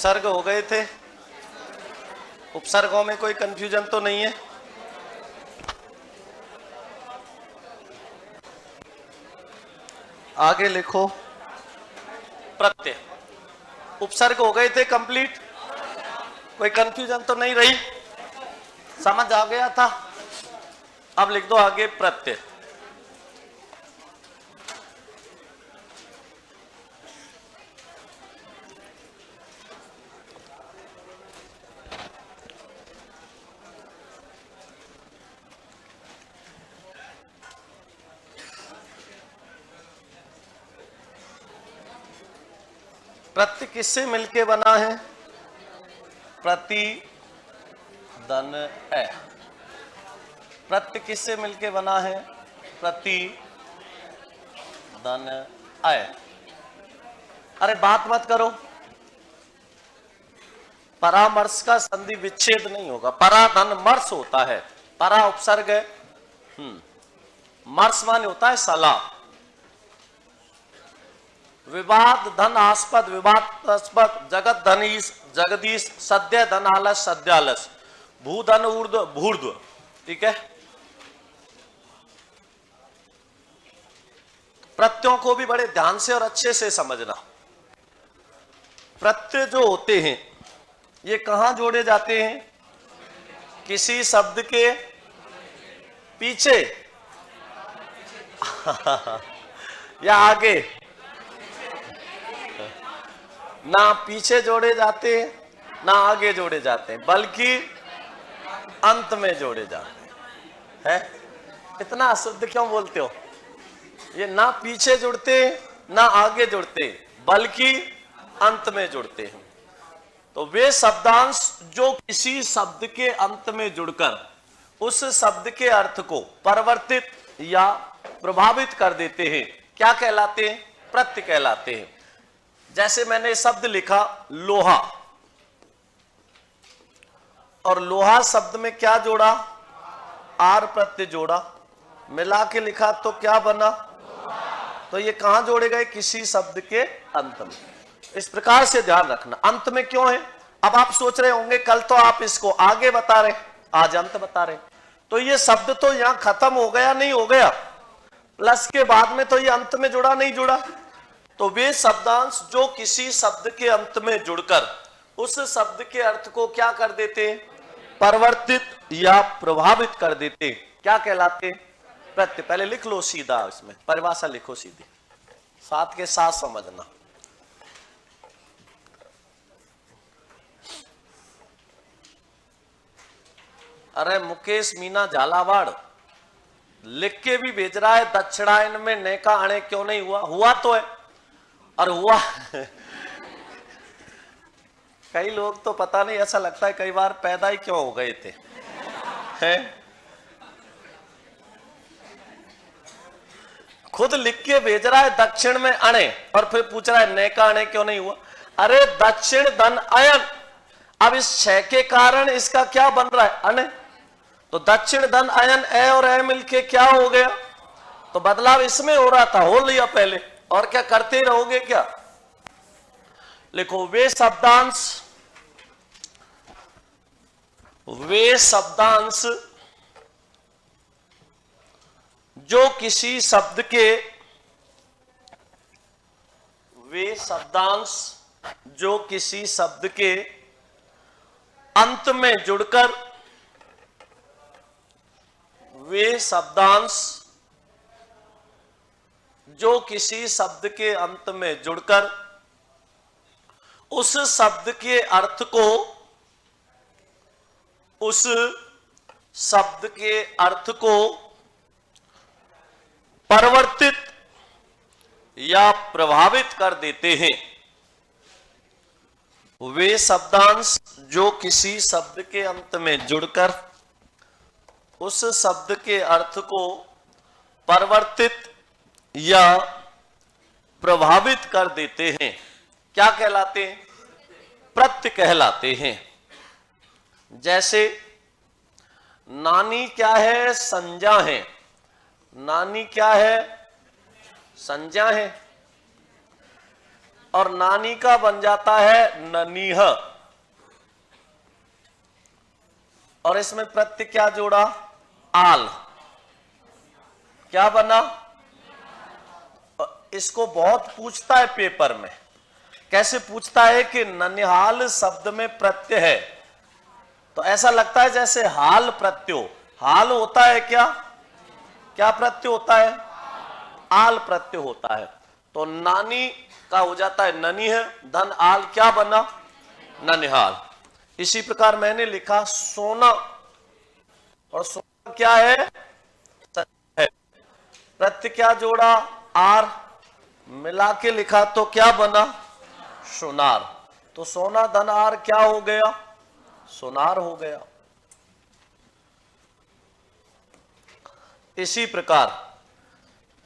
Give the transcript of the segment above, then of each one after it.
उपसर्ग हो गए थे। उपसर्गों में कोई कंफ्यूजन तो नहीं है? आगे लिखो प्रत्यय। उपसर्ग हो गए थे कंप्लीट, कोई कंफ्यूजन तो नहीं रही, समझ आ गया था। अब लिख दो आगे प्रत्यय। प्रत्यय किससे मिलके बना है? प्रति धन ए। प्रत्यय किससे मिलके बना है? प्रति धन अय। अरे बात मत करो, परामर्श का संधि विच्छेद नहीं होगा, परा धन मर्स होता है। परा उपसर्ग है, मर्स माने होता है सलाह। विवाद धन आस्पद, विवादास्पद, जगत धनीश जगदीश, सद्य धन आलस सद्यालस, भूधन ऊर्ध्व भूर्ध्व। ठीक है, प्रत्ययों को भी बड़े ध्यान से और अच्छे से समझना। प्रत्यय जो होते हैं ये कहां जोड़े जाते हैं? किसी शब्द के पीछे या आगे? ना पीछे जोड़े जाते हैं ना आगे जोड़े जाते हैं, बल्कि अंत में जोड़े जाते हैं। इतना अशुद्ध क्यों बोलते हो? ये ना पीछे जुड़ते ना आगे जुड़ते, बल्कि अंत में जुड़ते हैं। तो वे शब्दांश जो किसी शब्द के अंत में जुड़कर उस शब्द के अर्थ को परिवर्तित या प्रभावित कर देते हैं, क्या कहलाते हैं? प्रत्यय कहलाते हैं। जैसे मैंने शब्द लिखा लोहा, और लोहा शब्द में क्या जोड़ा? आर प्रत्यय जोड़ा, मिला के लिखा तो क्या बना? तो ये कहां जोड़े गए? किसी शब्द के अंत में। इस प्रकार से ध्यान रखना। अंत में क्यों है? अब आप सोच रहे होंगे कल तो आप इसको आगे बता रहे, आज अंत बता रहे, तो ये शब्द तो यहां खत्म हो गया नहीं हो गया, प्लस के बाद में तो ये अंत में जुड़ा नहीं जुड़ा। तो वे शब्दांश जो किसी शब्द के अंत में जुड़कर उस शब्द के अर्थ को क्या कर देते हैं? परिवर्तित या प्रभावित कर देते, क्या कहलाते? प्रत्यय। पहले लिख लो सीधा, इसमें परिभाषा लिखो सीधी, साथ के साथ समझना। अरे मुकेश मीना झालावाड़ लिख के भी भेज रहा है, दक्षिणायन में नेका अणे क्यों नहीं हुआ? हुआ तो है, और हुआ कई लोग तो पता नहीं, ऐसा लगता है कई बार पैदा ही क्यों हो गए थे, हैं? खुद लिख के भेज रहा है दक्षिण में अणे, और फिर पूछ रहा है नेका अणे क्यों नहीं हुआ। अरे दक्षिण धन अयन, अब इस छह के कारण इसका क्या बन रहा है? अणे। तो दक्षिण धन अयन, ए और ए मिलके क्या हो गया? तो बदलाव इसमें हो रहा था, हो लिया पहले, और क्या करते रहोगे क्या? लिखो वे शब्दांश जो किसी शब्द के, वे शब्दांश जो किसी शब्द के अंत में जुड़कर, वे शब्दांश जो किसी शब्द के अंत में जुड़कर उस शब्द के अर्थ को, उस शब्द के अर्थ को परिवर्तित या प्रभावित कर देते हैं। वे शब्दांश जो किसी शब्द के अंत में जुड़कर उस शब्द के अर्थ को परिवर्तित या प्रभावित कर देते हैं, क्या कहलाते हैं? प्रत्यय कहलाते हैं। जैसे नानी क्या है? संज्ञा है। नानी क्या है? संज्ञा है। और नानी का बन जाता है ननीह। और इसमें प्रत्यय क्या जोड़ा? आल। क्या बना? इसको बहुत पूछता है पेपर में। कैसे पूछता है कि ननिहाल शब्द में प्रत्यय है, तो ऐसा लगता है जैसे हाल प्रत्यय। हाल होता है क्या? क्या प्रत्यय होता है? आल प्रत्यय होता है। तो नानी का हो जाता है ननी है, धन आल क्या बना? ननिहाल। इसी प्रकार मैंने लिखा सोना, और सोना क्या है? प्रत्यय क्या जोड़ा? आर। मिला के लिखा तो क्या बना? सोनार। तो सोना धन आर क्या हो गया? सोनार हो गया। इसी प्रकार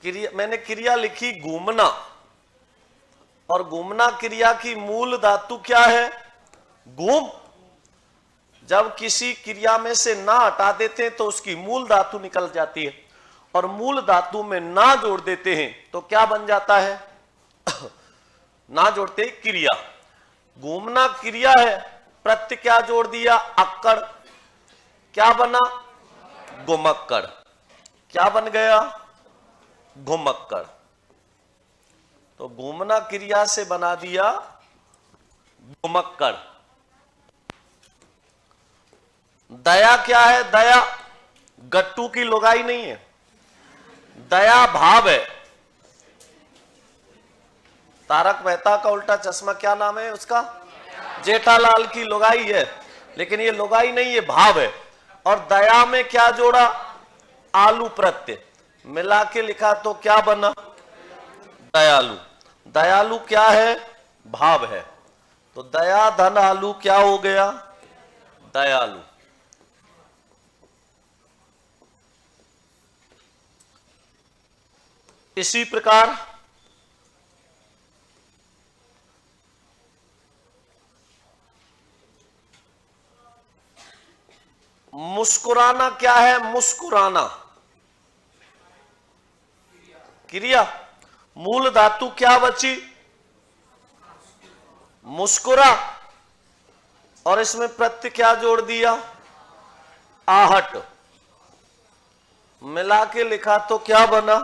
क्रिया, मैंने क्रिया लिखी घूमना, और घूमना क्रिया की मूल धातु क्या है? घूम। जब किसी क्रिया में से ना हटा देते हैं तो उसकी मूल धातु निकल जाती है, और मूल धातु में ना जोड़ देते हैं तो क्या बन जाता है? ना जोड़ते ही क्रिया। घूमना क्रिया है, प्रत्यय क्या जोड़ दिया? अक्कड़। क्या बना? घुमक्कड़। क्या बन गया? घुमक्कड़। तो घूमना क्रिया से बना दिया घुमक्कड़। दया क्या है? दया गट्टू की लुगाई नहीं है, दया भाव है। तारक मेहता का उल्टा चश्मा क्या नाम है उसका? जेठालाल की लुगाई है, लेकिन ये लुगाई नहीं, ये भाव है। और दया में क्या जोड़ा? आलू प्रत्यय। मिला के लिखा तो क्या बना? दयालु। दयालु क्या है? भाव है। तो दया धन आलू क्या हो गया? दयालु। इसी प्रकार मुस्कुराना क्या है? मुस्कुराना क्रिया। मूल धातु क्या बची? मुस्कुरा। और इसमें प्रत्यय क्या जोड़ दिया? आहट। मिला के लिखा तो क्या बना?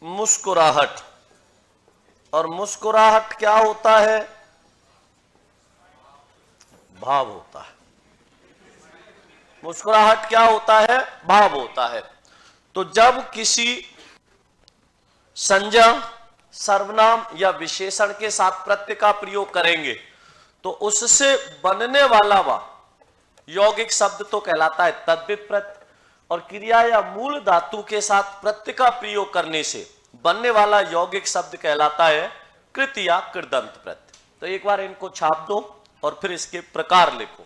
मुस्कुराहट। और मुस्कुराहट क्या होता है? भाव होता है। मुस्कुराहट क्या होता है? भाव होता है। तो जब किसी संज्ञा, सर्वनाम या विशेषण के साथ प्रत्यय का प्रयोग करेंगे तो उससे बनने वाला यौगिक शब्द तो कहलाता है तद्धित प्रत्यय, और क्रिया या मूल धातु के साथ प्रत्यय का प्रयोग करने से बनने वाला यौगिक शब्द कहलाता है कृत या कृदंत प्रत्यय। तो एक बार इनको छाप दो और फिर इसके प्रकार लिखो।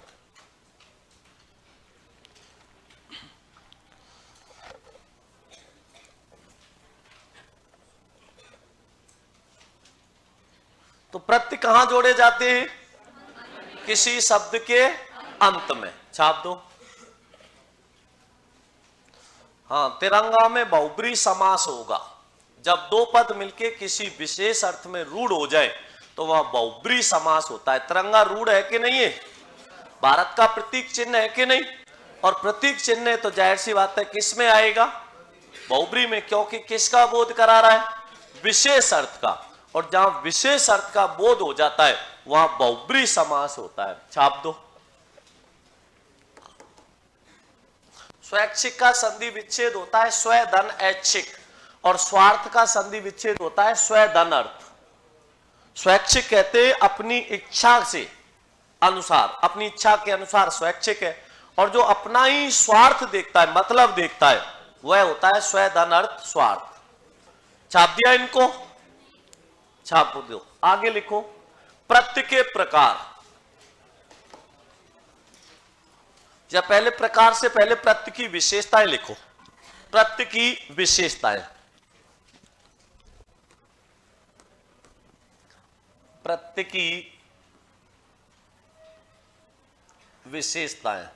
तो प्रत्यय कहां जोड़े जाते हैं? किसी शब्द के अंत में। छाप दो। हाँ, तिरंगा में बहुब्री समास होगा। जब दो पद मिलके किसी विशेष अर्थ में रूढ़ हो जाए तो वह बहुब्री समास होता है। तिरंगा रूढ़ है कि नहीं है? भारत का प्रतीक चिन्ह है कि नहीं? और प्रतीक चिन्ह है तो जाहिर सी बात है किस में आएगा? बहुब्री में, क्योंकि किसका बोध करा रहा है? विशेष अर्थ का। और जहां विशेष अर्थ का बोध हो जाता है वहां बहुब्री समास होता है। छाप दो। स्वैच्छिक का संधि विच्छेद होता है स्व धन ऐच्छिक, और स्वार्थ का संधि विच्छेद होता है स्व धन अर्थ। स्वैच्छिक कहते हैं अपनी इच्छा से अनुसार, अपनी इच्छा के अनुसार स्वैच्छिक है, और जो अपना ही स्वार्थ देखता है, मतलब देखता है, वह होता है स्व धन अर्थ स्वार्थ। छाप दिया इनको? छाप दो। आगे लिखो प्रत्यय के प्रकार। या पहले प्रकार से पहले प्रत्यय की विशेषताएं लिखो। प्रत्यय की विशेषताएं। प्रत्यय की विशेषताएं।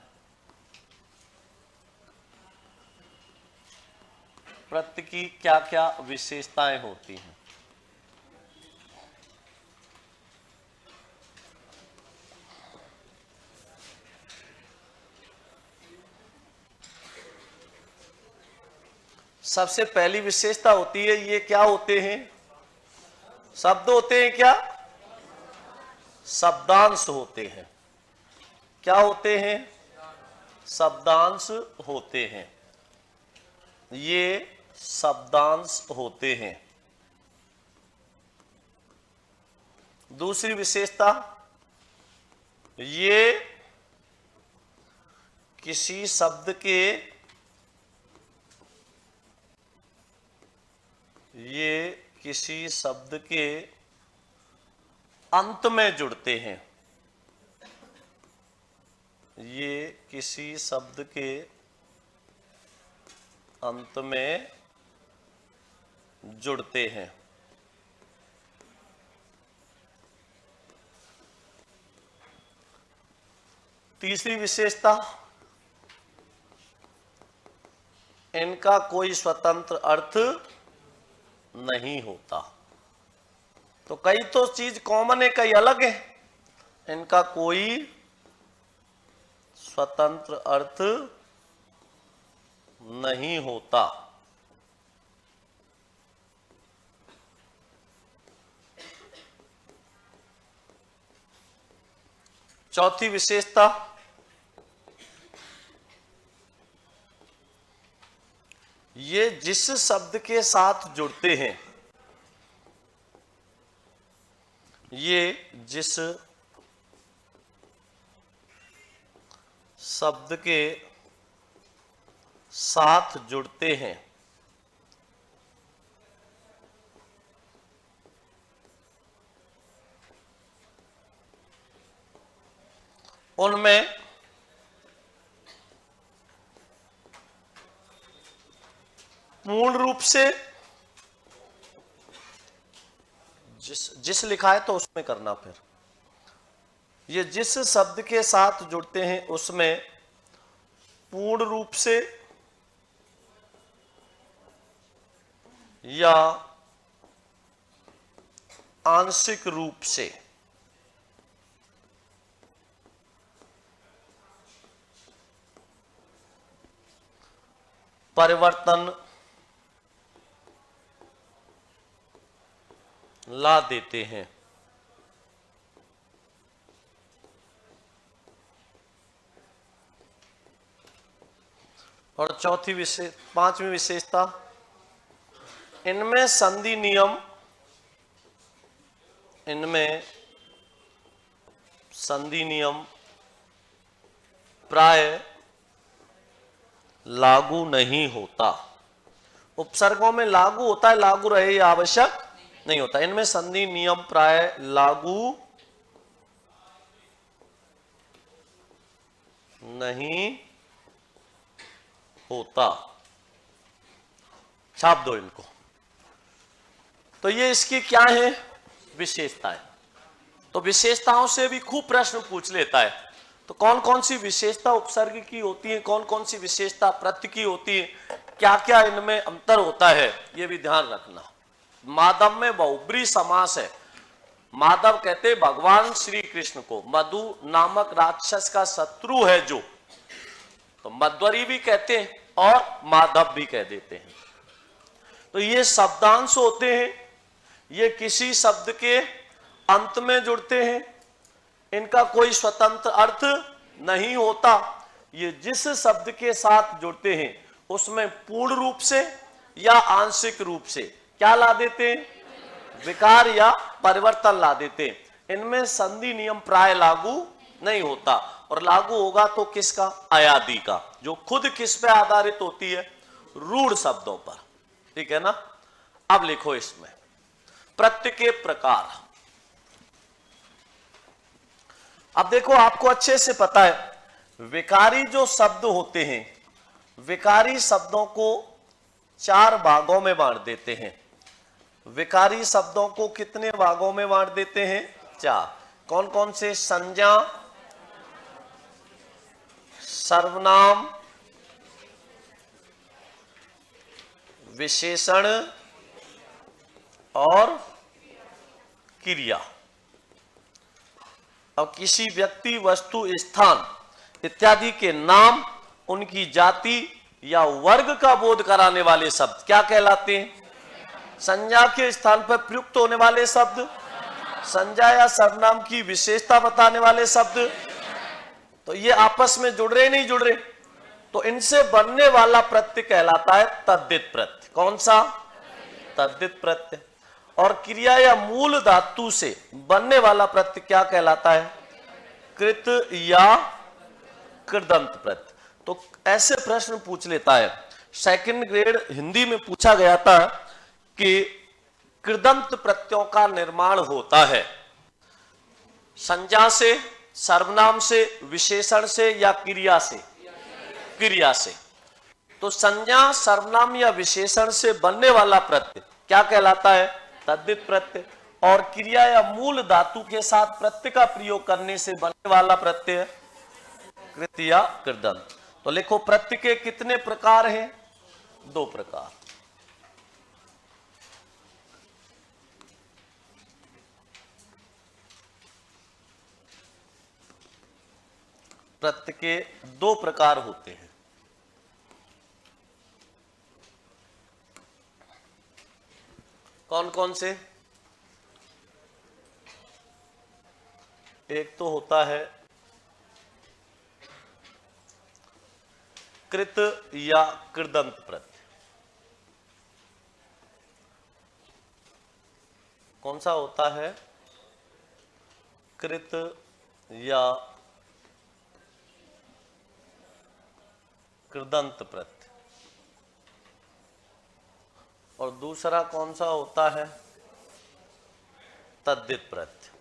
प्रत्यय की क्या क्या विशेषताएं होती हैं? सबसे पहली विशेषता होती है, ये क्या होते हैं? शब्द होते हैं। क्या? शब्दांश होते हैं। क्या होते हैं? शब्दांश होते हैं। ये शब्दांश होते हैं। दूसरी विशेषता, ये किसी शब्द के अंत में जुड़ते हैं। ये किसी शब्द के अंत में जुड़ते हैं। तीसरी विशेषता, इनका कोई स्वतंत्र अर्थ नहीं होता। तो कई तो चीज कॉमन है, कई अलग है। इनका कोई स्वतंत्र अर्थ नहीं होता। चौथी विशेषता, ये जिस शब्द के साथ जुड़ते हैं, ये जिस शब्द के साथ जुड़ते हैं, उनमें पूर्ण रूप से, जिस लिखा है तो उसमें करना। फिर ये जिस शब्द के साथ जुड़ते हैं उसमें पूर्ण रूप से या आंशिक रूप से परिवर्तन ला देते हैं। और पांचवी विशेषता, इनमें संधि नियम प्राय लागू नहीं होता। उपसर्गों में लागू होता है, लागू रहे ये आवश्यक नहीं होता। इनमें संधि नियम प्राय लागू नहीं होता। छाप दो इनको। तो ये इसकी क्या है? विशेषताएं। तो विशेषताओं से भी खूब प्रश्न पूछ लेता है। तो कौन कौन सी विशेषता उपसर्ग की होती है, कौन कौन सी विशेषता प्रत्यय की होती है, क्या क्या इनमें अंतर होता है, ये भी ध्यान रखना। माधव में बहुब्री समास है। माधव कहते भगवान श्री कृष्ण को, मधु नामक राक्षस का शत्रु है जो, तो मध्वरी भी कहते हैं और माधव भी कह देते हैं। तो ये शब्दांश होते हैं, ये किसी शब्द के अंत में जुड़ते हैं, इनका कोई स्वतंत्र अर्थ नहीं होता। ये जिस शब्द के साथ जुड़ते हैं उसमें पूर्ण रूप से या आंशिक रूप से क्या ला देते हैं? विकार या परिवर्तन ला देते हैं। इनमें संधि नियम प्राय लागू नहीं होता, और लागू होगा तो किसका? अयादि का, जो खुद किस पे आधारित होती है? रूढ़ शब्दों पर। ठीक है ना? अब लिखो इसमें प्रत्यय के प्रकार। अब देखो, आपको अच्छे से पता है विकारी जो शब्द होते हैं, विकारी शब्दों को 4 भागों में बांट देते हैं। विकारी शब्दों को कितने भागों में बांट देते हैं? 4। कौन कौन से? संज्ञा, सर्वनाम, विशेषण और क्रिया। अब किसी व्यक्ति, वस्तु, स्थान इत्यादि के नाम, उनकी जाति या वर्ग का बोध कराने वाले शब्द क्या कहलाते हैं? संज्ञा के स्थान पर प्रयुक्त होने वाले शब्द, संज्ञा या सर्वनाम की विशेषता बताने वाले शब्द। तो ये आपस में जुड़ रहे नहीं जुड़ रहे? तो इनसे बनने वाला प्रत्यय कहलाता है तद्धित प्रत्यय। कौन सा? तद्धित प्रत्यय। और क्रिया या मूल धातु से बनने वाला प्रत्यय क्या कहलाता है? कृत या कृदंत प्रत्यय। तो ऐसे प्रश्न पूछ लेता है। सेकंड ग्रेड हिंदी में पूछा गया था कि कृदंत प्रत्ययों का निर्माण होता है संज्ञा से, सर्वनाम से, विशेषण से या क्रिया से? क्रिया से। तो संज्ञा, सर्वनाम या विशेषण से बनने वाला प्रत्यय क्या कहलाता है? तद्धित प्रत्यय। और क्रिया या मूल धातु के साथ प्रत्यय का प्रयोग करने से बनने वाला प्रत्यय कृत या कृदंत। तो लिखो प्रत्यय के कितने प्रकार हैं? 2 प्रकार। प्रत्यय के 2 प्रकार होते हैं। कौन कौन से? एक तो होता है कृत या कृदंत प्रत्यय। कौन सा होता है? कृत या कृदंत प्रत्यय। और दूसरा कौन सा होता है? तद्धित प्रत्यय।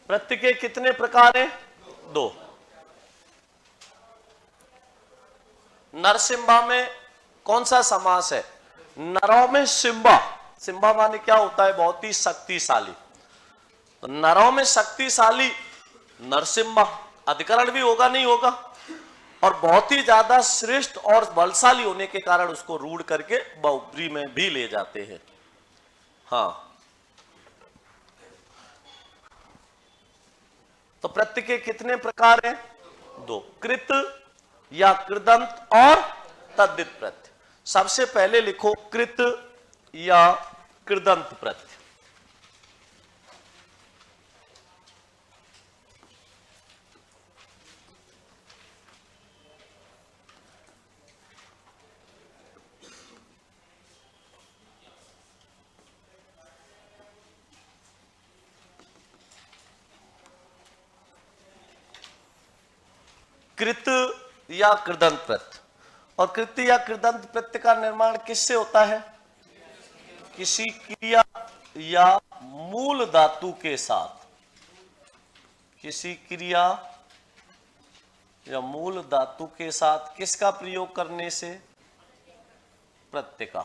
प्रत्यय के कितने प्रकार हैं? 2। नरसिम्हा में कौन सा समास है? नरों में सिम्बा। सिम्बा माने क्या होता है? बहुत ही शक्तिशाली। तो नरों में शक्तिशाली नरसिम्हा, अधिकरण भी होगा नहीं होगा, और बहुत ही ज्यादा श्रेष्ठ और बलशाली होने के कारण उसको रूढ़ करके बहुब्री में भी ले जाते हैं। हाँ, तो प्रत्यय के कितने प्रकार हैं? 2। कृत या कृदंत और तद्धित प्रत्यय। सबसे पहले लिखो कृत या कृदंत प्रत्यय। कृत या कृदंत प्रत्यय। और कृत या कृदंत प्रत्यय का निर्माण किससे होता है? किसी क्रिया या मूल धातु के साथ। किसी क्रिया या मूल धातु के साथ किसका प्रयोग करने से? प्रत्यय का।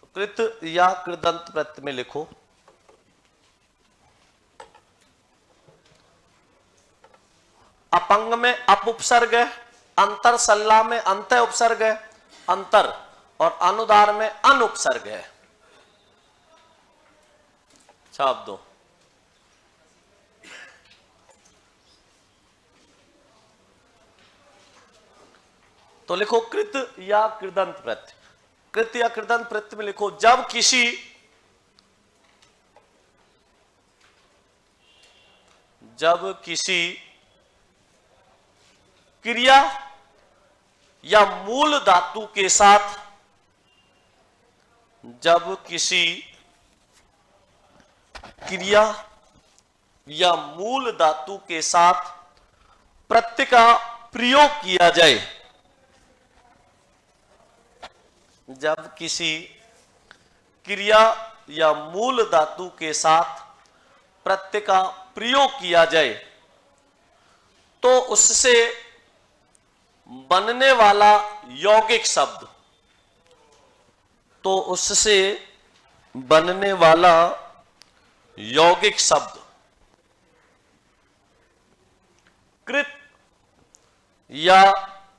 तो कृत या कृदंत प्रत्यय में लिखो अपंग में अप उपसर्ग है, अंतर सल्ला में अंत उपसर्ग है, अंतर, और अनुदार में अन उपसर्ग है। छाप दो। तो लिखो कृत या कृदंत प्रत्यय। कृत या कृदंत प्रत्यय में लिखो जब किसी क्रिया या मूल धातु के साथ, जब किसी क्रिया या मूल धातु के साथ प्रत्यय का प्रयोग किया जाए, जब किसी क्रिया या मूल धातु के साथ प्रत्यय का प्रयोग किया जाए तो उससे बनने वाला यौगिक शब्द, तो उससे बनने वाला यौगिक शब्द कृत या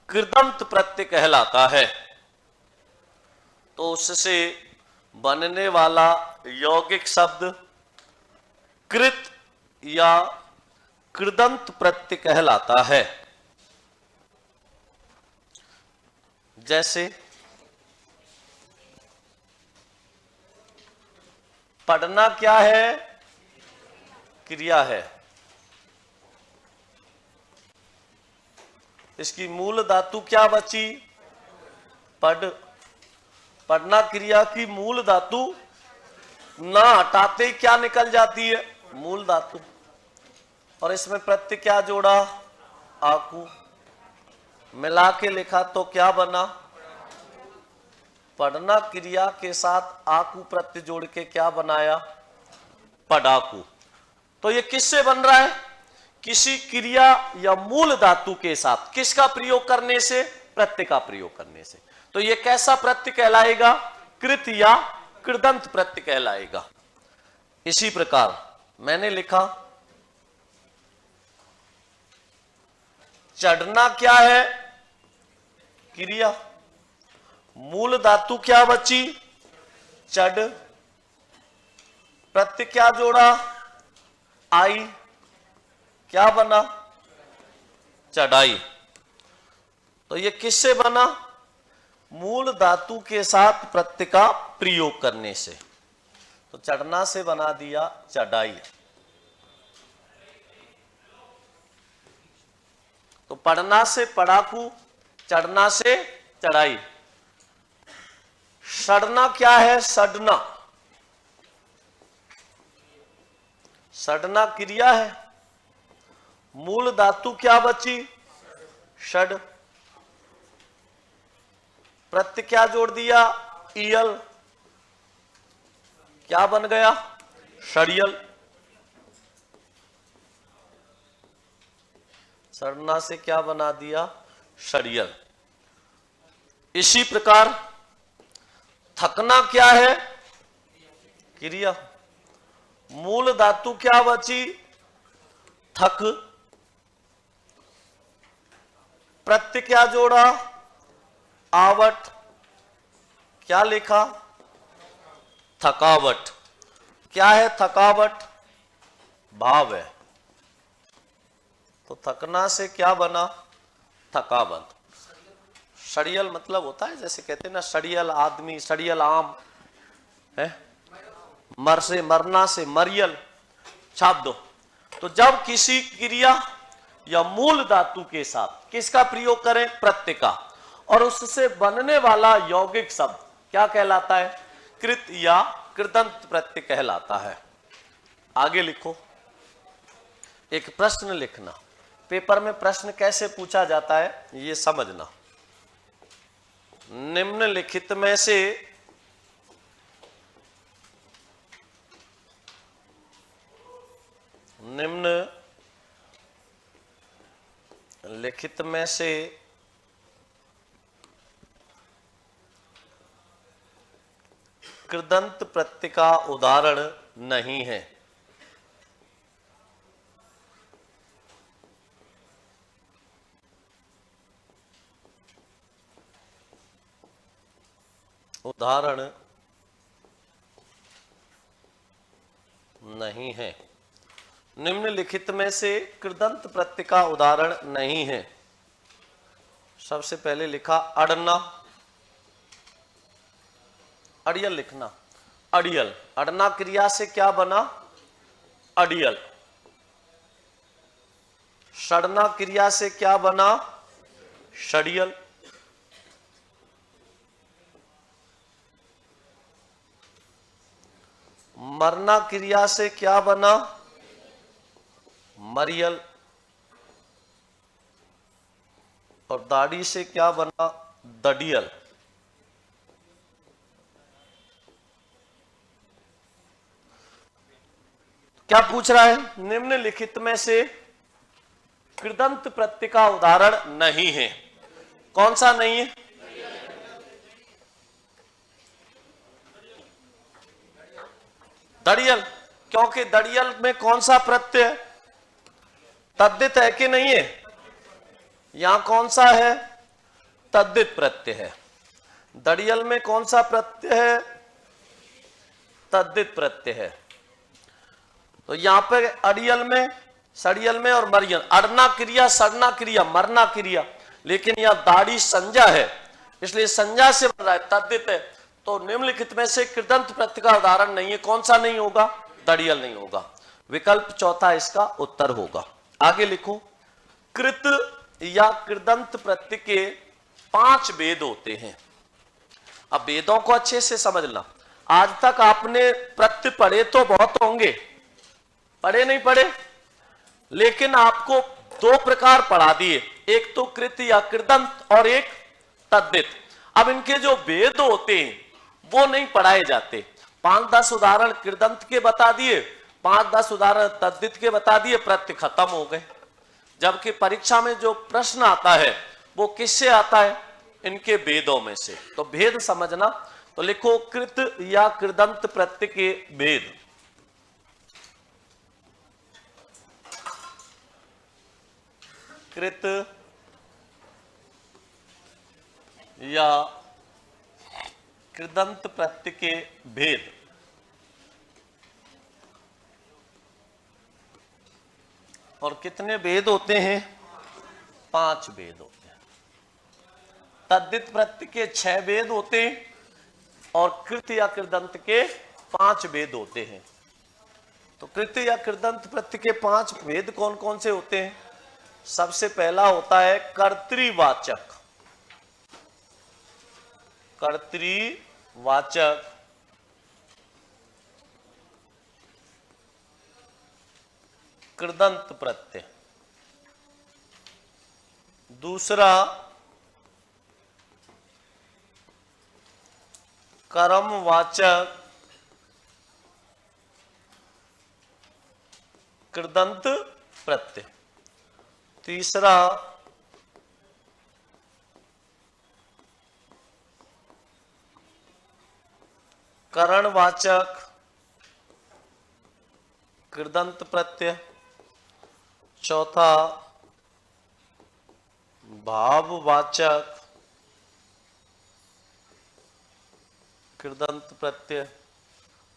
कृदंत प्रत्यय कहलाता है। तो उससे बनने वाला यौगिक शब्द कृत या कृदंत प्रत्यय कहलाता है। जैसे पढ़ना क्या है? क्रिया है। इसकी मूल धातु क्या बची? पढ़। पढ़ना क्रिया की मूल धातु ना हटाते ही क्या निकल जाती है? मूल धातु। और इसमें प्रत्यय क्या जोड़ा? आकू। मिला के लिखा तो क्या बना? पढ़ना क्रिया के साथ आकू प्रत्यय जोड़ के क्या बनाया? पढ़ाकू। तो ये किससे बन रहा है? किसी क्रिया या मूल धातु के साथ। किसका प्रयोग करने से? प्रत्यय का प्रयोग करने से। तो ये कैसा प्रत्यय कहलाएगा? कृत या कृदंत प्रत्यय कहलाएगा। इसी प्रकार मैंने लिखा चढ़ना क्या है? क्रिया। मूल धातु क्या बची? चढ़। प्रत्यय क्या जोड़ा? आई। क्या बना? चढ़ाई। तो ये किससे बना? मूल धातु के साथ प्रत्यय का प्रयोग करने से। तो चढ़ना से बना दिया चढ़ाई। तो पढ़ना से पढ़ाकू, चढ़ना से चढ़ाई। सड़ना क्या है? सड़ना। सड़ना क्रिया है। मूल धातु क्या बची? षड। प्रत्यय क्या जोड़ दिया? इयल। क्या बन गया? षडियल। सड़ना से क्या बना दिया? षडियल। इसी प्रकार थकना क्या है? क्रिया। मूल धातु क्या बची? थक। प्रत्यय क्या जोड़ा? आवट। क्या लिखा? थकावट। क्या है थकावट? भाव है। तो थकना से क्या बना? थकावट। सड़ियल मतलब होता है, जैसे कहते हैं ना सड़ियल आदमी, सड़ियल आम है। मर से मरना से मरियल। छाप दो। तो जब किसी क्रिया या मूल धातु के साथ किसका प्रयोग करें? प्रत्यय का। और उससे बनने वाला यौगिक शब्द क्या कहलाता है? कृत या कृदंत प्रत्यय कहलाता है। आगे लिखो। एक प्रश्न लिखना। पेपर में प्रश्न कैसे पूछा जाता है ये समझना। निम्नलिखित में से निम्नलिखित में से कृदंत प्रत्यय का उदाहरण नहीं है। उदाहरण नहीं है। निम्नलिखित में से कृदंत प्रत्यय का उदाहरण नहीं है। सबसे पहले लिखा अड़ना। अड़ियल लिखना। अड़ियल। अड़ना क्रिया से क्या बना? अड़ियल। सड़ना क्रिया से क्या बना? षडियल। मरना क्रिया से क्या बना? मरियल। और दाढ़ी से क्या बना? दडियल। क्या पूछ रहा है? निम्नलिखित में से कृदंत प्रत्यय का उदाहरण नहीं है। कौन सा नहीं है? दड़ियल। क्योंकि दड़ियल में कौन सा प्रत्यय है? तद्धित है कि नहीं है? यहां कौन सा है? तद्धित प्रत्यय है। दड़ियल में कौन सा प्रत्यय है? तद्धित प्रत्यय है। तो यहां पे अड़ियल में, सड़ियल में और मरियल, अड़ना क्रिया, सड़ना क्रिया, मरना क्रिया, लेकिन यह दाढ़ी संज्ञा है, इसलिए संज्ञा से बन रहा है, तद्धित है। तो निम्नलिखित में से कृदंत प्रत्यय का उदाहरण नहीं है, कौन सा नहीं होगा? दड़ियल नहीं होगा। विकल्प चौथा इसका उत्तर होगा। आगे लिखो, कृत या कृदंत प्रत्यय के 5 भेद होते हैं। अब वेदों को अच्छे से समझना। आज तक आपने प्रत्यय पढ़े तो बहुत होंगे, पढ़े नहीं पढ़े, लेकिन आपको 2 प्रकार पढ़ा दिए, एक तो कृत या कृदंत और एक तद्धित। अब इनके जो भेद होते हैं वो नहीं पढ़ाए जाते। 5-10 उदाहरण कृदंत के बता दिए, 5-10 उदाहरण तद्धित के बता दिए, प्रत्यय खत्म हो गए। जबकि परीक्षा में जो प्रश्न आता है वो किससे आता है? इनके भेदों में से। तो भेद समझना। तो लिखो, कृत या कृदंत प्रत्यय के भेद। कृत या कृदंत प्रत्यय के भेद। और कितने भेद होते हैं? 5 भेद होते हैं। तद्धित प्रत्यय के 6 भेद होते हैं और कृत या कृदंत के 5 भेद होते हैं। तो कृत या कृदंत प्रत्यय के 5 भेद कौन कौन से होते हैं? सबसे पहला होता है कर्तृवाचक। कर्तृवाचक कृदंत प्रत्यय। दूसरा कर्मवाचक कृदंत प्रत्यय। तीसरा करणवाचक कृदंत प्रत्यय। चौथा भाववाचक कृदंत प्रत्यय।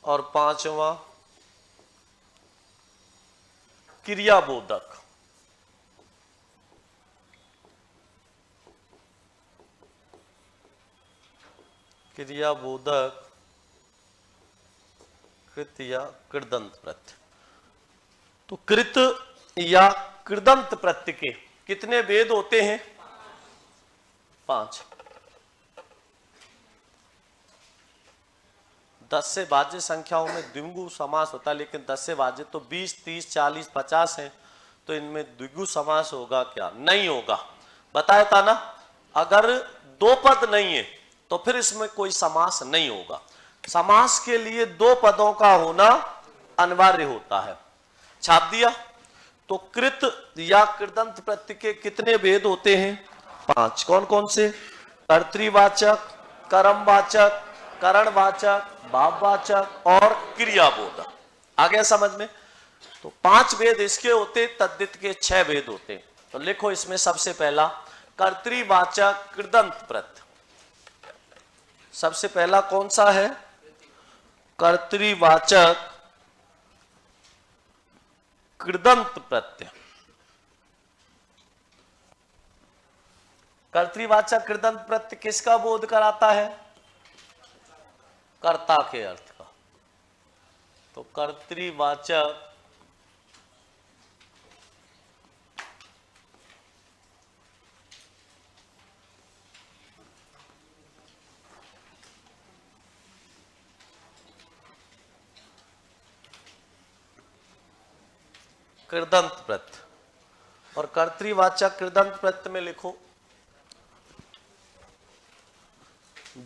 और 5वां क्रियाबोधक। क्रियाबोधक कृत या कृदंत प्रत्यय। तो कृत या कृदंत प्रत्यय के कितने भेद होते हैं? 5। 10 से भाज्य संख्याओं में द्विगु समास होता है, लेकिन 10 से भाज्य तो 20, 30, 40, 50 है। तो इनमें द्विगु समास होगा क्या? नहीं होगा। बताया था ना, अगर 2 पद नहीं है तो फिर इसमें कोई समास नहीं होगा। समास के लिए 2 पदों का होना अनिवार्य होता है। छाप दिया। तो कृत या कृदंत प्रत्यय के कितने भेद होते हैं? 5। कौन कौन से? कर्तृवाचक, कर्मवाचक, करणवाचक, भाववाचक और क्रियाबोधक। आ गया समझ में? तो 5 भेद इसके होते, तद्धित के 6 भेद होते। तो लिखो इसमें सबसे पहला कर्तृवाचक कृदंत प्रत्यय। सबसे पहला कौन सा है? कर्तृवाचक कृदंत प्रत्यय। कर्तृवाचक कृदंत प्रत्यय किसका बोध कराता है? कर्ता के अर्थ का। तो कर्तृवाचक कृदंत प्रत्यय। और कर्तृवाचक कृदंत प्रत्यय में लिखो,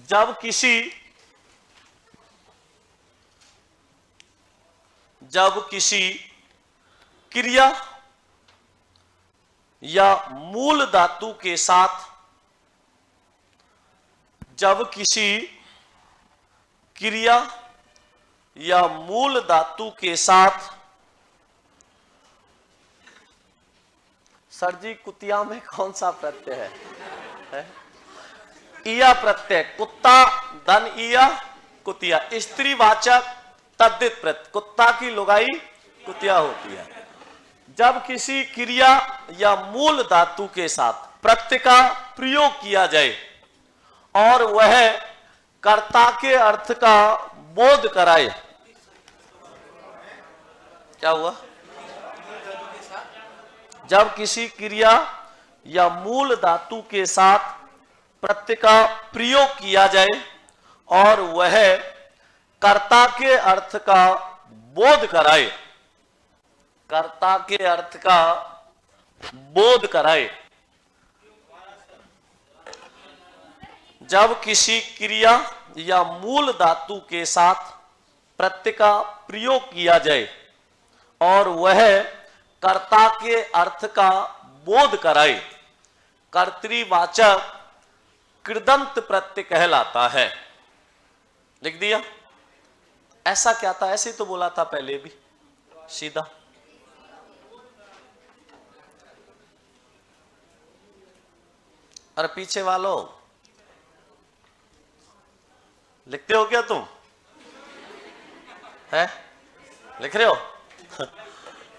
जब किसी क्रिया या मूल धातु के साथ, जब किसी क्रिया या मूल धातु के साथ, सर जी कुतिया में कौन सा प्रत्यय है? इया प्रत्यय। कुत्ता धन इया कुतिया। स्त्रीवाचक तद्धित प्रत्यय, कुत्ता की लुगाई कुतिया होती है। जब किसी क्रिया या मूल धातु के साथ प्रत्यय का प्रयोग किया जाए और वह कर्ता के अर्थ का बोध कराए। क्या हुआ? जब किसी क्रिया या मूल धातु के साथ प्रत्यय का प्रयोग किया जाए और वह कर्ता के अर्थ का बोध कराए, कर्ता के अर्थ का बोध कराए। जब किसी क्रिया या मूल धातु के साथ प्रत्यय का प्रयोग किया जाए और वह कर्ता के अर्थ का बोध कराए, कर्तृवाचक कृदंत प्रत्यय कहलाता है। लिख दिया? ऐसा क्या था? ऐसे तो बोला था पहले भी सीधा। अरे पीछे वालों, लिखते हो क्या तुम? है लिख रहे हो?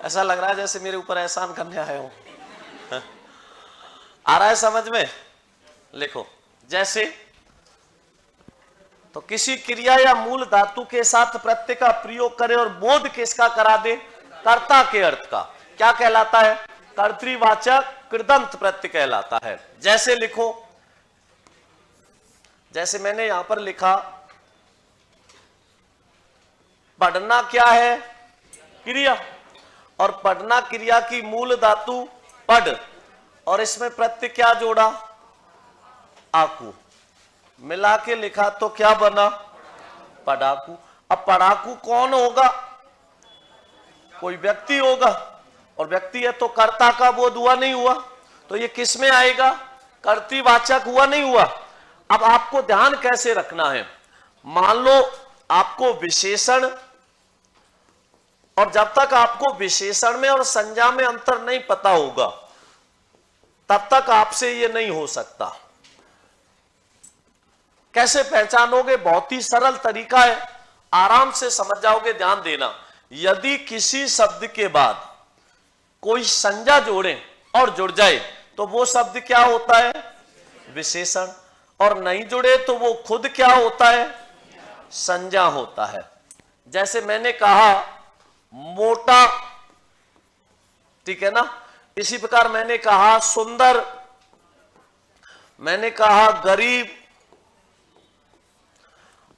ऐसा लग रहा है जैसे मेरे ऊपर एहसान करने आए हो। आ रहा है समझ में? लिखो। जैसे तो किसी क्रिया या मूल धातु के साथ प्रत्यय का प्रयोग करे और बोध किसका करा दे? कर्ता के अर्थ का। क्या कहलाता है? कर्तृवाचक कृदंत प्रत्यय कहलाता है। जैसे लिखो, जैसे मैंने यहां पर लिखा, पढ़ना क्या है? क्रिया। और पढ़ना क्रिया की मूल धातु पढ़, और इसमें प्रत्यय क्या जोड़ा? आकू। मिला के लिखा तो क्या बना? पढ़ाकू। अब पढ़ाकू कौन होगा? कोई व्यक्ति होगा, और व्यक्ति है तो कर्ता का बोध हुआ नहीं हुआ? तो ये किस में आएगा? कर्तृवाचक हुआ नहीं हुआ? अब आपको ध्यान कैसे रखना है, मान लो आपको विशेषण, और जब तक आपको विशेषण में और संज्ञा में अंतर नहीं पता होगा तब तक आपसे ये नहीं हो सकता। कैसे पहचानोगे? बहुत ही सरल तरीका है, आराम से समझ जाओगे। ध्यान देना, यदि किसी शब्द के बाद कोई संज्ञा जोड़े और जुड़ जाए तो वो शब्द क्या होता है? विशेषण। और नहीं जुड़े तो वो खुद क्या होता है? संज्ञा होता है। जैसे मैंने कहा मोटा, ठीक है ना? इसी प्रकार मैंने कहा सुंदर, मैंने कहा गरीब।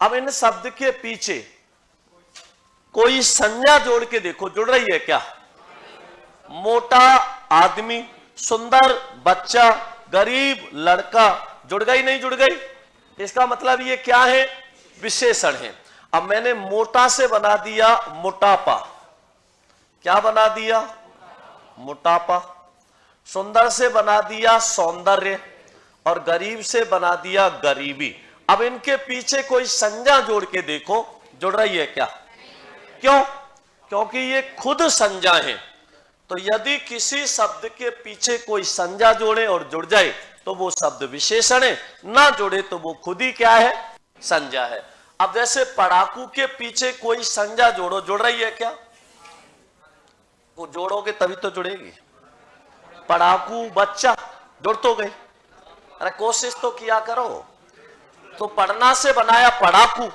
अब इन शब्द के पीछे कोई संज्ञा जोड़ के देखो, जुड़ रही है क्या? मोटा आदमी, सुंदर बच्चा, गरीब लड़का, जुड़ गई नहीं जुड़ गई? इसका मतलब ये क्या है? विशेषण है। अब मैंने मोटा से बना दिया मोटापा। क्या बना दिया? मोटापा। सुंदर से बना दिया सौंदर्य, और गरीब से बना दिया गरीबी। अब इनके पीछे कोई संज्ञा जोड़ के देखो, जुड़ रही है क्या? क्यों? क्योंकि ये खुद संज्ञा है। तो यदि किसी शब्द के पीछे कोई संज्ञा जोड़े और जुड़ जाए तो वो शब्द विशेषण है, ना जोड़े तो वो खुद ही क्या है? संज्ञा है। अब जैसे पढ़ाकू के पीछे कोई संज्ञा जोड़ो, जुड़ रही है क्या? वो जोड़ोगे तभी तो जुड़ेगी। पढ़ाकू बच्चा, जुड़ तो गई। अरे कोशिश तो किया करो। तो पढ़ना से बनाया पढ़ाकू।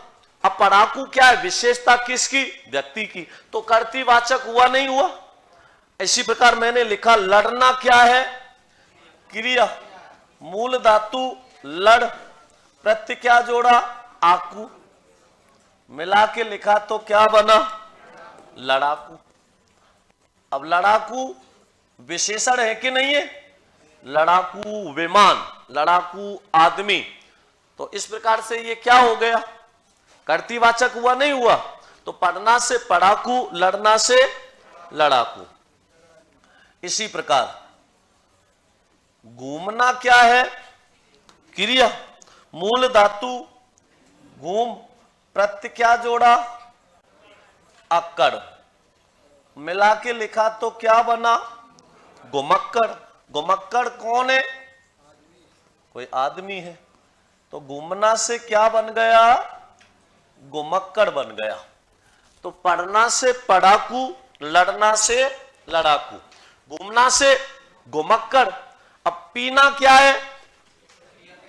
अब पढ़ाकू क्या है? विशेषता किसकी? व्यक्ति की। तो कर्तृवाचक हुआ नहीं हुआ? इसी प्रकार मैंने लिखा लड़ना क्या है? क्रिया, मूल धातु लड़, प्रत्यय क्या जोड़ा? आकू। मिला के लिखा तो क्या बना? लड़ाकू। अब लड़ाकू विशेषण है कि नहीं है? लड़ाकू विमान, लड़ाकू आदमी। तो इस प्रकार से ये क्या हो गया? कर्तृवाचक हुआ नहीं हुआ? तो पढ़ना से पढ़ाकू, लड़ना से लड़ाकू। इसी प्रकार घूमना क्या है? क्रिया, मूल धातु घूम, प्रत्यय क्या जोड़ा? अक्कड़। मिला के लिखा तो क्या बना? घुमक्कड़। घुमक्कड़ कौन है? कोई आदमी है। तो घूमना से क्या बन गया? घुमक्कड़ बन गया। तो पढ़ना से पढ़ाकू, लड़ना से लड़ाकू, घूमना से घुमक्कड़। अब पीना क्या है?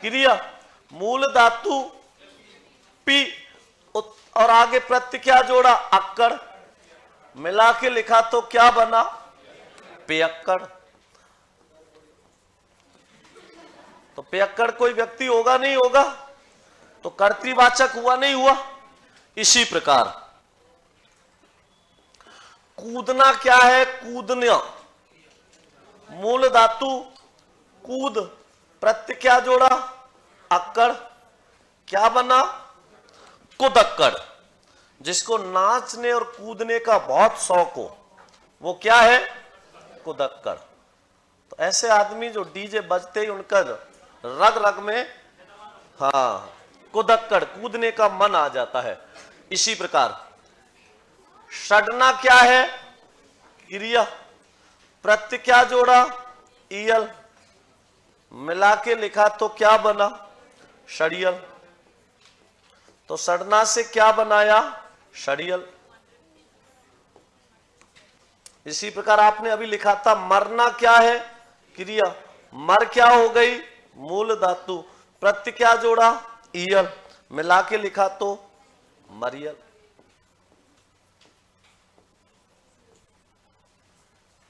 क्रिया, मूल धातु पी और आगे प्रत्यय क्या जोड़ा? अक्कड़, मिला के लिखा तो क्या बना? पेयक्कड़। तो पेयक्कड़ कोई व्यक्ति होगा? नहीं होगा, तो कर्तृवाचक हुआ नहीं हुआ? इसी प्रकार कूदना क्या है? कूदना, मूल धातु कूद, प्रत्यय क्या जोड़ा? अक्कड़, क्या बना? कुदक्कड़। जिसको नाचने और कूदने का बहुत शौक हो वो क्या है? कुदक्कड़। तो ऐसे आदमी जो डीजे बजते ही उनका रग रग में हाँ कुदक्कड़, कूदने का मन आ जाता है। इसी प्रकार सड़ना क्या है? क्रिया, प्रत्यय क्या जोड़ा? ईयल, मिला के लिखा तो क्या बना? षडियल। तो सड़ना से क्या बनाया? षडियल। इसी प्रकार आपने अभी लिखा था मरना क्या है? क्रिया, मर क्या हो गई? मूल धातु, प्रत्यय क्या जोड़ा? ईयल, मिला के लिखा तो मरियल।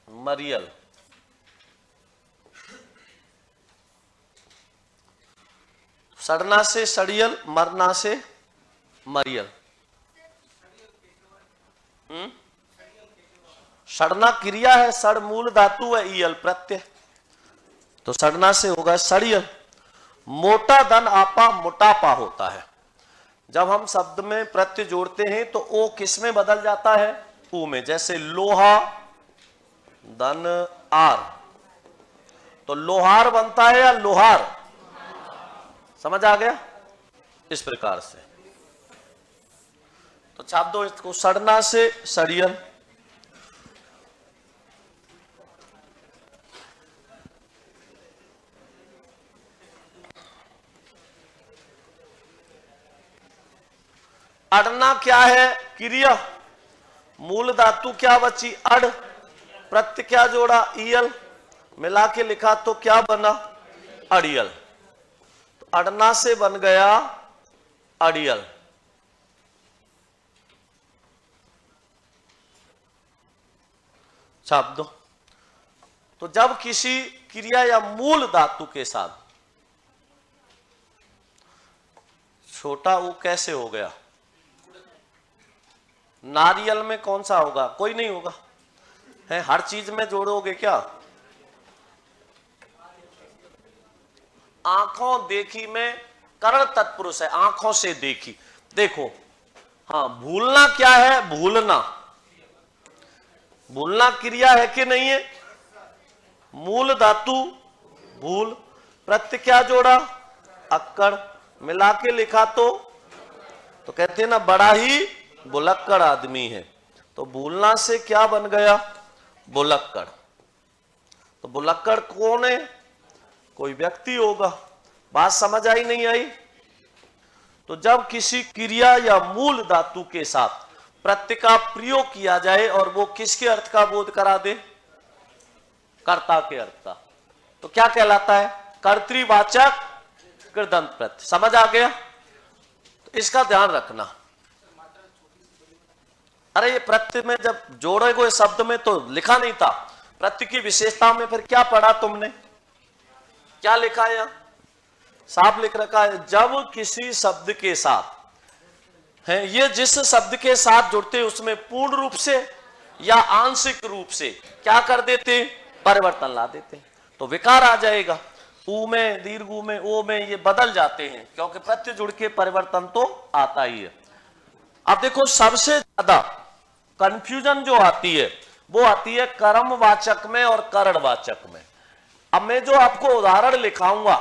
मरियल। सड़ना से सड़ियल, मरना से मरियल। सड़ना क्रिया है, सड़ मूल धातु है, ईयल प्रत्यय, तो सड़ना से होगा सड़ियल। मोटा धन आपा मोटापा होता है। जब हम शब्द में प्रत्यय जोड़ते हैं तो ओ किस में बदल जाता है? ऊ में। जैसे लोहा धन आर, तो लोहार बनता है या लोहार? समझ आ गया? इस प्रकार से तो छाप दो इसको, सड़ना से सड़ियल। अड़ना क्या है? क्रिया, मूल धातु क्या बची? अड़, प्रत्यय क्या जोड़ा? ईयल, मिला के लिखा तो क्या बना? अड़ियल। तो अड़ना से बन गया अड़ियल। छाप दो। तो जब किसी क्रिया या मूल धातु के साथ छोटा ऊ कैसे हो गया? नारियल में कौन सा होगा? कोई नहीं होगा है। हर चीज में जोड़ोगे क्या? आंखों देखी में करण तत्पुरुष है, आंखों से देखी। देखो हाँ, भूलना क्या है? भूलना, भूलना क्रिया है कि नहीं है? मूल धातु भूल, प्रत्यय क्या जोड़ा? अक्कड़, मिला के लिखा तो कहते हैं ना बड़ा ही बुलक्कड़ आदमी है। तो भूलना से क्या बन गया? बुलक्कड़। तो बुलक्कड़ कौन है? कोई व्यक्ति होगा। बात समझ आई नहीं आई? तो जब किसी क्रिया या मूल धातु के साथ प्रत्यय का प्रयोग किया जाए और वो किसके अर्थ का बोध करा दे? कर्ता के अर्थ का, तो क्या कहलाता है? कर्तृवाचक कृदंत प्रत्यय। समझ आ गया? तो इसका ध्यान रखना। अरे ये प्रत्यय में जब जोड़े गए शब्द में तो लिखा नहीं था। प्रत्यय की विशेषता में फिर क्या पढ़ा तुमने? क्या लिखा है? यहां साफ लिख रखा है, जब किसी शब्द के साथ है, ये जिस शब्द के साथ जुड़ते उसमें पूर्ण रूप से या आंशिक रूप से क्या कर देते? परिवर्तन ला देते। तो विकार आ जाएगा। ऊ में, दीर्घ ऊ में, ओ में, ये बदल जाते हैं क्योंकि प्रत्यय जुड़ के परिवर्तन तो आता ही है। अब देखो सबसे ज्यादा कंफ्यूजन जो आती है वो आती है कर्मवाचक में और करणवाचक में। अब मैं जो आपको उदाहरण लिखाऊंगा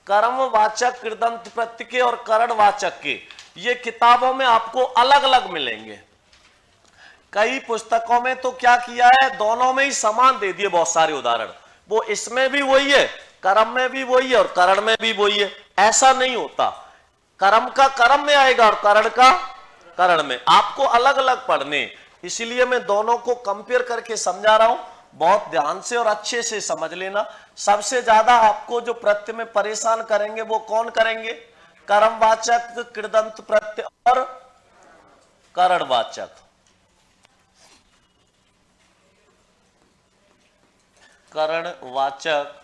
कर्मवाचक कृदंत प्रत्यय के और करणवाचक के, ये किताबों में आपको अलग अलग मिलेंगे। कई पुस्तकों में तो क्या किया है, दोनों में ही समान दे दिए बहुत सारे उदाहरण। वो इसमें भी वही है, कर्म में भी वही है और करण में भी वही है। ऐसा नहीं होता, कर्म का कर्म में आएगा और करण का करण में। आपको अलग अलग पढ़ने, इसीलिए मैं दोनों को कंपेयर करके समझा रहा हूं। बहुत ध्यान से और अच्छे से समझ लेना। सबसे ज्यादा आपको जो प्रत्यय में परेशान करेंगे वो कौन करेंगे? कर्मवाचक, कृदंत प्रत्यय और करणवाचक। करणवाचक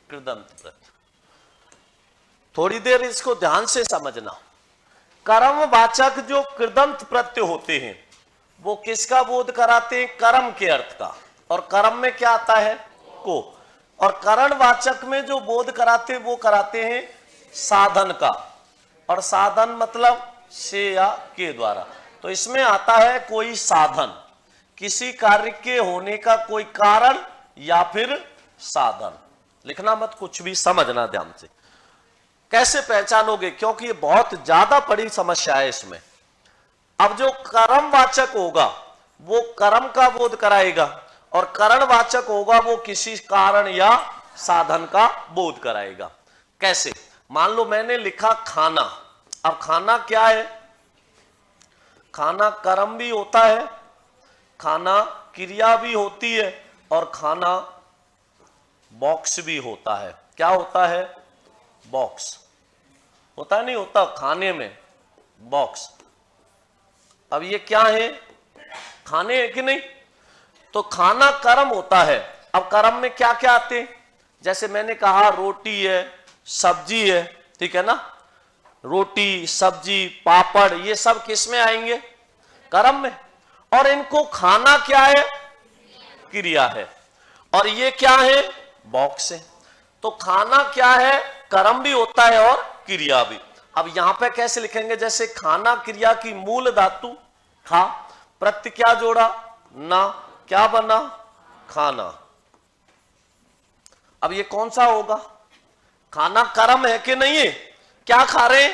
कृदंत प्रत्यय। थोड़ी देर इसको ध्यान से समझना। कर्मवाचक जो कृदंत प्रत्यय होते हैं वो किसका बोध कराते हैं? कर्म के अर्थ का। और कर्म में क्या आता है? को। और करणवाचक में जो बोध कराते हैं वो कराते हैं साधन का। और साधन मतलब से या के द्वारा। तो इसमें आता है कोई साधन, किसी कार्य के होने का कोई कारण या फिर साधन। लिखना मत, कुछ भी समझना ध्यान से। कैसे पहचानोगे? क्योंकि ये बहुत ज्यादा बड़ी समस्या है इसमें। अब जो कर्मवाचक होगा वो कर्म का बोध कराएगा और करणवाचक होगा वो किसी कारण या साधन का बोध कराएगा। कैसे? मान लो मैंने लिखा खाना। अब खाना क्या है? खाना कर्म भी होता है, खाना क्रिया भी होती है और खाना बॉक्स भी होता है। क्या होता है? बॉक्स होता नहीं होता खाने में, बॉक्स। अब ये क्या है? खाने है कि नहीं? तो खाना कर्म होता है। अब कर्म में क्या क्या आते हैं? जैसे मैंने कहा रोटी है, सब्जी है, ठीक है ना? रोटी, सब्जी, पापड़, ये सब किस में आएंगे? कर्म में। और इनको खाना क्या है? क्रिया है। और ये क्या है? बॉक्स है। तो खाना क्या है? कर्म भी होता है और क्रिया भी। अब यहां पे कैसे लिखेंगे? जैसे खाना क्रिया की मूल धातु खा, प्रत्यय क्या जोड़ा? ना, क्या बना? खाना। अब ये कौन सा होगा? खाना कर्म है कि नहीं है? क्या खा रहे हैं?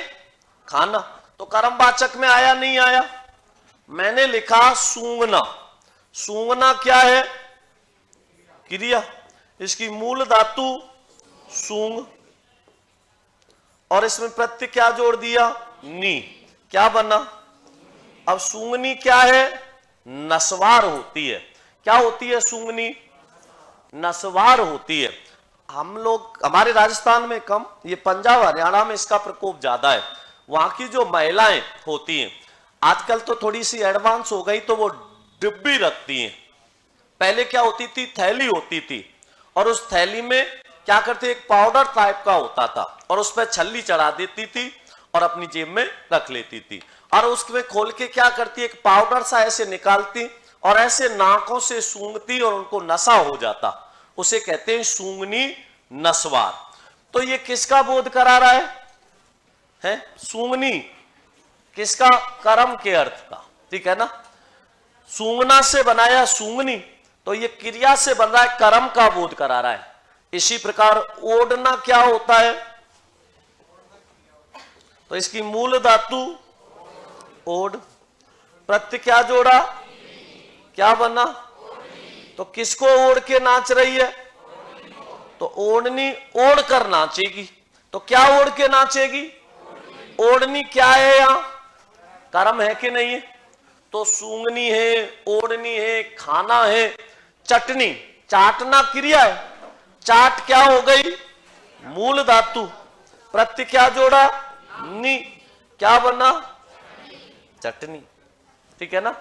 खाना। तो कर्मवाचक में आया नहीं आया? मैंने लिखा सूंघना। सूंघना क्या है? क्रिया। इसकी मूल धातु सूंघ और इसमें प्रत्यय क्या जोड़ दिया? नी। क्या बना? अब सूंघनी क्या है? नस्वार होती है। क्या होती है सूंघनी? नस्वार होती है। हम लोग, हमारे राजस्थान में कम, ये पंजाब हरियाणा में इसका प्रकोप ज्यादा है। वहां की जो महिलाएं होती हैं आजकल तो थोड़ी सी एडवांस हो गई, तो वो डिब्बी रखती हैं। पहले क्या होती थी? थैली होती थी और उस थैली में क्या करते? एक पाउडर टाइप का होता था और उस पर छल्ली चढ़ा देती थी और अपनी जेब में रख लेती थी। और उसमें खोल के क्या करती? एक पाउडर सा ऐसे निकालती और ऐसे नाकों से सूंघती और उनको नशा हो जाता। उसे कहते हैं सूंघनी, नस्वार। तो ये किसका बोध करा रहा है? सूंघनी किसका? कर्म के अर्थ का, ठीक है ना? सूंघना से बनाया सूंघनी, तो ये क्रिया से बन रहा है, कर्म का बोध करा रहा है। इसी प्रकार ओढ़ना क्या होता है? तो इसकी मूल धातु ओढ़, प्रत्यय क्या जोड़ा? क्या बना? तो किसको ओढ़ के नाच रही है? तो ओढ़नी ओढ़ कर नाचेगी। तो क्या ओढ़ के नाचेगी? ओढ़नी क्या है? यहां कर्म है कि नहीं है? तो सूंघनी है, ओढ़नी है, खाना है, चटनी, चाटना क्रिया है। चाट क्या हो गई? मूल धातु, प्रत्यय क्या जोड़ा? नी। क्या बना? चटनी, ठीक है ना?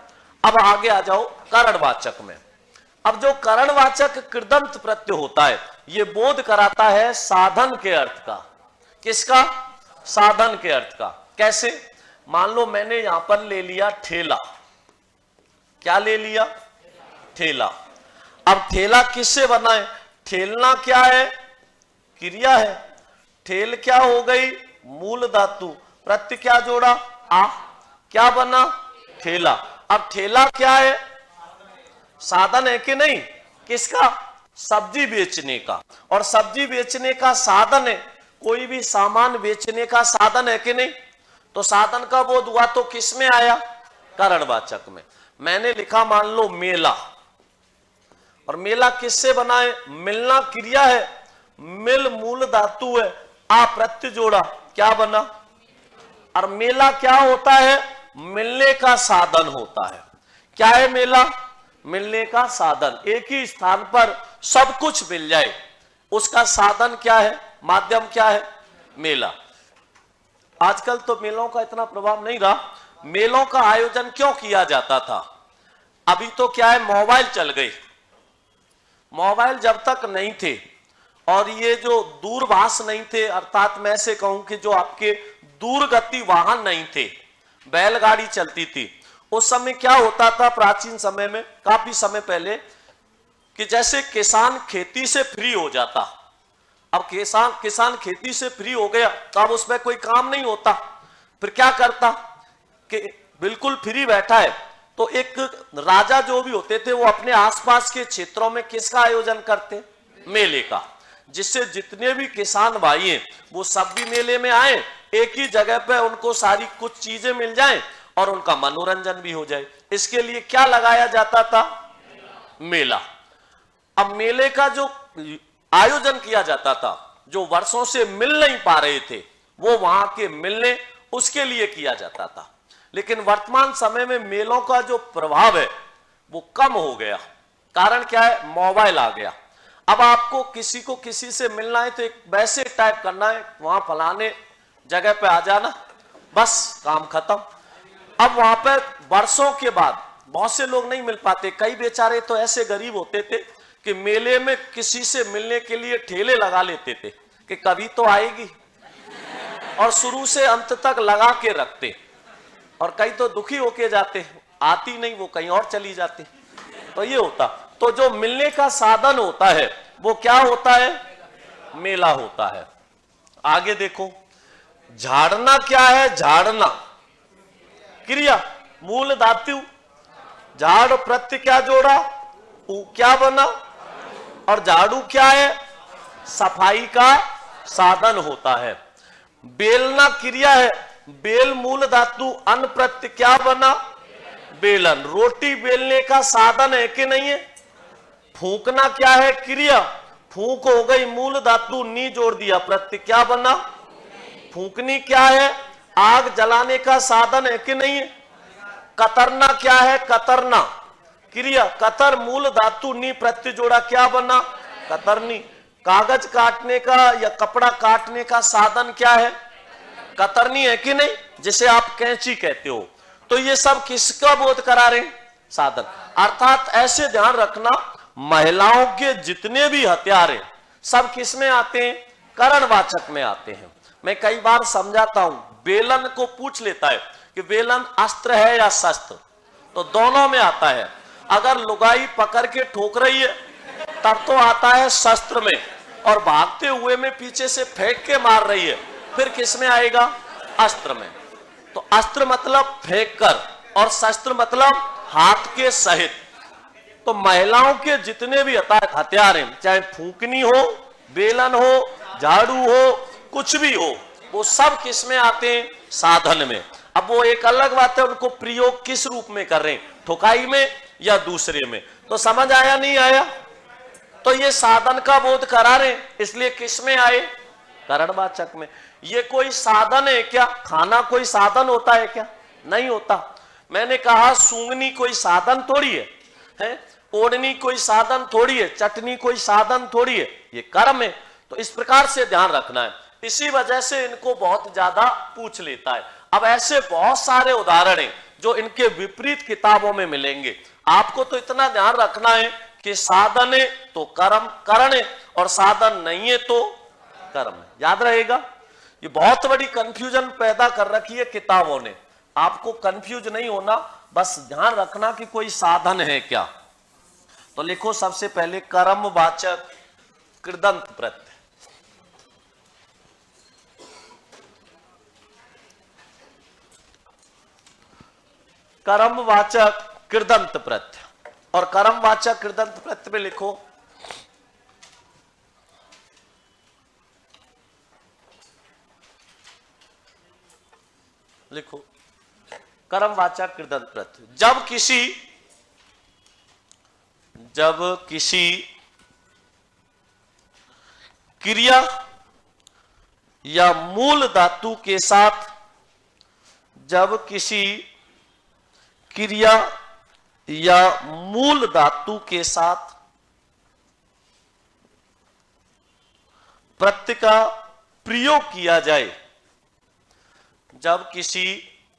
अब आगे आ जाओ करणवाचक में। अब जो करणवाचक कृदंत प्रत्यय होता है ये बोध कराता है साधन के अर्थ का। किसका? साधन के अर्थ का। कैसे? मान लो मैंने यहां पर ले लिया ठेला। क्या ले लिया? ठेला। अब ठेला किससे बना है? ठेलना क्या है? क्रिया है। ठेल क्या हो गई? मूल धातु, प्रत्यय क्या जोड़ा? आ। क्या बना? ठेला। अब ठेला क्या है? साधन है कि नहीं? किसका? सब्जी बेचने का। और सब्जी बेचने का साधन है, कोई भी सामान बेचने का साधन है कि नहीं? तो साधन का बोध हुआ तो किस में आया? करणवाचक में। मैंने लिखा मान लो मेला। और मेला किससे बना है? मिलना क्रिया है, मिल मूल धातु है, आ प्रत्यय जोड़ा, क्या बना? और मेला क्या होता है? मिलने का साधन होता है। क्या है मेला? मिलने का साधन। एक ही स्थान पर सब कुछ मिल जाए, उसका साधन क्या है, माध्यम क्या है? मेला। आजकल तो मेलों का इतना प्रभाव नहीं रहा। मेलों का आयोजन क्यों किया जाता था? अभी तो क्या है, मोबाइल चल गए। मोबाइल जब तक नहीं थे और ये जो दूरभाष नहीं थे, अर्थात मैं से कहूं कि जो आपके दूरगति वाहन नहीं थे, बैलगाड़ी चलती थी, उस समय क्या होता था प्राचीन समय में, काफी समय पहले, कि जैसे किसान खेती से फ्री हो जाता। अब किसान खेती से फ्री हो गया तो अब उसमें कोई काम नहीं होता, फिर क्या करता कि बिल्कुल फ्री बैठा है तो एक राजा जो भी होते थे वो अपने आसपास के क्षेत्रों में किसका आयोजन करते? मेले का, जिससे जितने भी किसान भाई हैं वो सब भी मेले में आए, एक ही जगह पे उनको सारी कुछ चीजें मिल जाएं और उनका मनोरंजन भी हो जाए। इसके लिए क्या लगाया जाता था? मेला। अब मेले का जो आयोजन किया जाता था, जो वर्षों से मिल नहीं पा रहे थे वो वहां के मिलने, उसके लिए किया जाता था। लेकिन वर्तमान समय में मेलों का जो प्रभाव है वो कम हो गया। कारण क्या है? मोबाइल आ गया। अब आपको किसी को किसी से मिलना है तो एक वैसे टाइप करना है, वहां फलाने जगह पे आ जाना, बस काम खत्म। अब वहां पर वर्षों के बाद बहुत से लोग नहीं मिल पाते। कई बेचारे तो ऐसे गरीब होते थे कि मेले में किसी से मिलने के लिए ठेले लगा लेते थे कि कभी तो आएगी, और शुरू से अंत तक लगा के रखते, और कई तो दुखी होके जाते, आती नहीं, वो कहीं और चली जाती। तो ये होता, तो जो मिलने का साधन होता है वो क्या होता है? मेला होता है। आगे देखो, झाड़ना क्या है? झाड़ना क्रिया, मूल धातु, झाड़ प्रत्यय क्या जोड़ा? क्या बना? और झाड़ू क्या है? सफाई का साधन होता है। बेलना क्रिया है, बेल मूल धातु, अन प्रत्यय क्या बना? बेलन। रोटी बेलने का साधन है कि नहीं है? फूंकना क्या है? क्रिया, फूंक हो गई, मूल धातु, नी जोड़ दिया, प्रत्यय क्या बना? फूंकनी क्या है? आग जलाने का साधन है कि नहीं है? कतरना क्या है? कतरना क्रिया, कतर मूल धातु, नी प्रत्यय जोड़ा, क्या बना? कतरनी। कागज काटने का या कपड़ा काटने का साधन क्या है? कतरनी है कि नहीं, जिसे आप कैंची कहते हो। तो ये सब किसका बोध करा रहे? साधन। अर्थात ऐसे ध्यान रखना, महिलाओं के जितने भी हथियार हैं सब किस में आते हैं? करणवाचक में आते हैं। मैं कई बार समझाता हूं, बेलन को पूछ लेता है कि बेलन अस्त्र है या शस्त्र, तो दोनों में आता है। अगर लुगाई पकड़ के ठोक रही है तब तो आता है शस्त्र में, और भागते हुए में पीछे से फेंक के मार रही है फिर किस में आएगा? अस्त्र में। तो अस्त्र मतलब फेंक कर, और शस्त्र मतलब हाथ के सहित। तो महिलाओं के जितने भी हथियार हैं, चाहे फूंकनी हो, बेलन हो, झाड़ू हो, कुछ भी हो, वो सब किस में आते हैं? साधन में। अब वो एक अलग बात है उनको प्रयोग किस रूप में कर रहे हैं, ठुकाई में या दूसरे में। तो समझ आया नहीं आया? तो ये साधन का बोध करा रहे, इसलिए किस में आए? करणवाचक में। ये कोई साधन है क्या? खाना कोई साधन होता है क्या? नहीं होता। मैंने कहा सूंघनी कोई साधन थोड़ी है? ओढ़नी कोई साधन थोड़ी है, चटनी कोई साधन थोड़ी है, ये कर्म है। तो इस प्रकार से ध्यान रखना है। इसी वजह से इनको बहुत ज्यादा पूछ लेता है। अब ऐसे बहुत सारे उदाहरण हैं जो इनके विपरीत किताबों में मिलेंगे। आपको तो इतना ध्यान रखना है कि साधन है तो कर्म करण है, और साधन नहीं है तो कर्म है। याद रहेगा? ये बहुत बड़ी कंफ्यूजन पैदा कर रखी है किताबों ने। आपको कंफ्यूज नहीं होना, बस ध्यान रखना कि कोई साधन है क्या। तो लिखो सबसे पहले कर्मवाचक कृदंत प्रत्यय। कर्मवाचक कृदंत प्रत्यय, और कर्मवाचक कृदंत प्रत्यय में लिखो कर्मवाचक कृदंत प्रत्यय। जब किसी क्रिया या मूल धातु के साथ, जब किसी क्रिया या मूल धातु के साथ प्रत्यय का प्रयोग किया जाए, जब किसी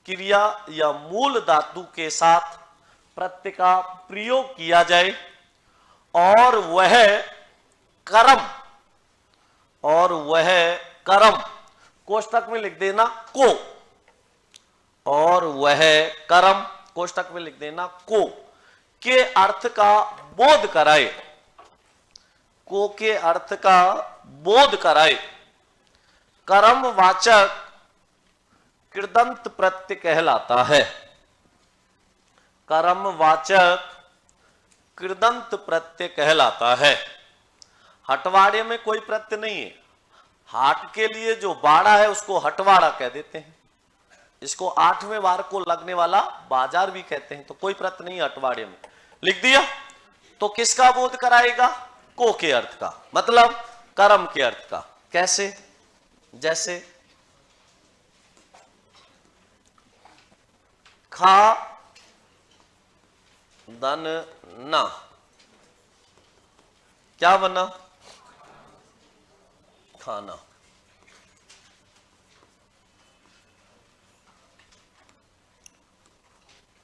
क्रिया या मूल धातु के साथ प्रत्यय का प्रयोग किया जाए और वह कर्म कोष्टक में लिख देना को, और वह कर्म कोष्टक में लिख देना को के अर्थ का बोध कराए, को के अर्थ का बोध कराए, कर्मवाचक कृदंत प्रत्यय कहलाता है। कर्मवाचक कृदंत प्रत्यय कहलाता है। हटवाड़े में कोई प्रत्यय नहीं है। हाट के लिए जो बाड़ा है उसको हटवाड़ा कह देते हैं। इसको 8वें वार को लगने वाला बाजार भी कहते हैं। तो कोई प्रत्यय नहीं हटवाड़े में। लिख दिया तो किसका बोध कराएगा? को के अर्थ का, मतलब कर्म के अर्थ का। कैसे? जैसे खा दन ना, क्या बना? खाना।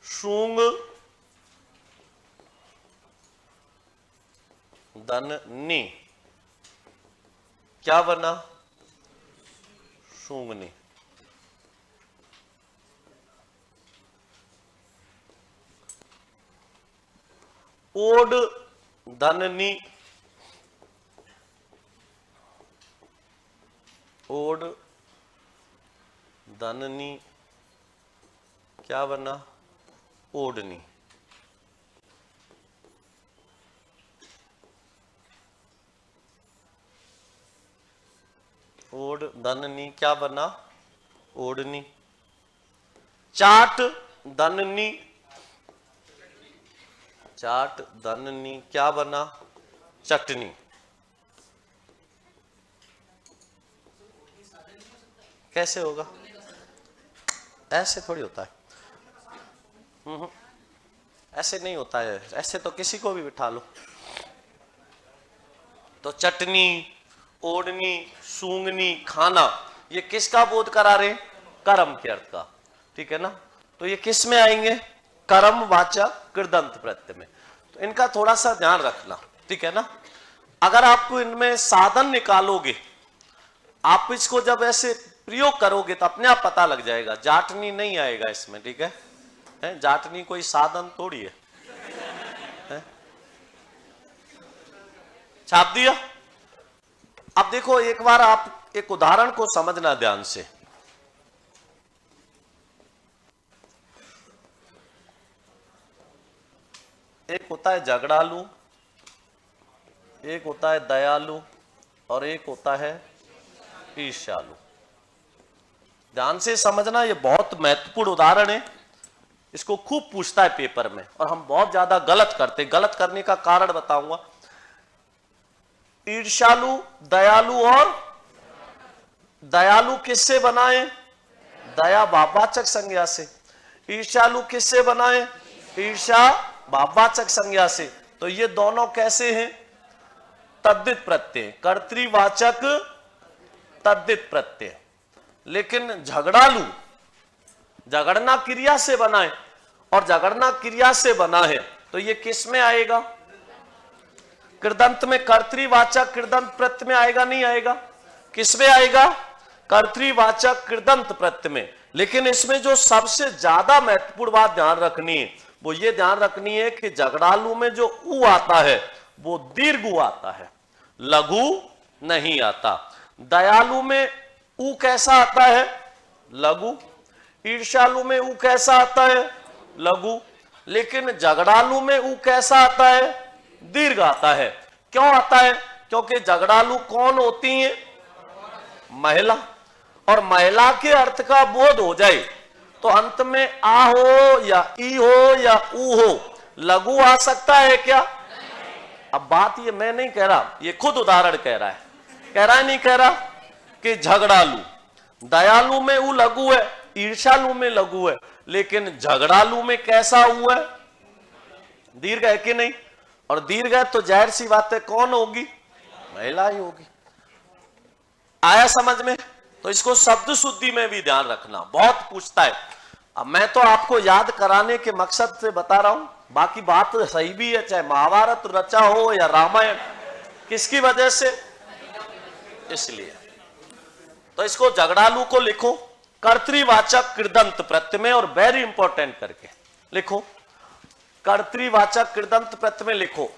शूंग दन नी, क्या बना? शूंगनी। ओड धननी, ओड धननी, क्या बना? ओढ़नी। ओढ़ धननी, क्या बना? ओढ़नी। चाट धननी, चाट धननी, क्या बना? चटनी। कैसे होगा? ऐसे थोड़ी होता है। ऐसे नहीं होता है। ऐसे तो किसी को भी बिठा लो। तो चटनी, ओढ़नी, सूंघनी, खाना, ये किसका बोध करा रहे? कर्म के अर्थ का। ठीक है ना? तो ये किस में आएंगे? कर्म वाचक कृदंत प्रत्यय में। तो इनका थोड़ा सा ध्यान रखना। ठीक है ना? अगर आप इनमें साधन निकालोगे, आप इसको जब ऐसे प्रयोग करोगे तो अपने आप पता लग जाएगा। जाटनी नहीं आएगा इसमें। ठीक है? जाटनी कोई साधन थोड़ी है। छाप दिया। अब देखो, एक बार आप एक उदाहरण को समझना ध्यान से। एक होता है झगड़ालू, एक होता है दयालु, और एक होता है ईर्ष्यालु। ध्यान से समझना, ये बहुत महत्वपूर्ण उदाहरण है। इसको खूब पूछता है पेपर में, और हम बहुत ज्यादा गलत करते। गलत करने का कारण बताऊंगा। ईर्ष्यालु, दयालु, और दयालु किससे बनाए? दया भाववाचक संज्ञा से। ईर्ष्यालु किससे बनाए? ईर्ष्या भाववाचक संज्ञा से। तो ये दोनों कैसे हैं? तद्धित प्रत्यय, कर्तृवाचक तद्धित प्रत्यय। लेकिन झगड़ालू झगड़ना क्रिया से बना है, और झगड़ना क्रिया से बना है, तो ये किस में आएगा? कृदंत में। कर्तृवाचक कृदंत प्रत्यय में आएगा? नहीं आएगा। किस में आएगा? कर्तृवाचक कृदंत प्रत्यय में। लेकिन इसमें जो सबसे ज्यादा महत्वपूर्ण बात ध्यान रखनी है, वो ये ध्यान रखनी है कि झगड़ालू में जो ऊ आता है वो दीर्घ ऊ आता है, लघु नहीं आता। दयालु में ऊ कैसा आता है? लघु। ईर्ष्यालु में ऊ कैसा आता है? लघु। लेकिन झगड़ालू में ऊ कैसा आता है? दीर्घ आता है। क्यों आता है? क्योंकि झगड़ालू कौन होती है? महिला। और महिला के अर्थ का बोध हो जाए तो अंत में आ हो या ई हो या ऊ हो, लघु आ सकता है क्या? अब बात ये मैं नहीं कह रहा, ये खुद उदाहरण कह रहा है, नहीं कह रहा कि झगड़ालू, दयालु में ऊ लघु है, ईर्षालु में लघु है, लेकिन झगड़ालू में कैसा हुआ है? दीर्घ है कि नहीं? और दीर्घ है तो जाहिर सी बात है कौन होगी? महिला ही होगी। आया समझ में? तो इसको शब्द शुद्धि में भी ध्यान रखना, बहुत पूछता है। अब मैं तो आपको याद कराने के मकसद से बता रहा हूं, बाकी बात सही भी है, चाहे महाभारत रचा हो या रामायण। किसकी वजह से? इसलिए। तो इसको झगड़ालू को लिखो कर्तृवाचक कृदंत प्रत्यय में, और वेरी इंपॉर्टेंट करके लिखो कर्तृवाचक कृदंत प्रत्यय में लिखो।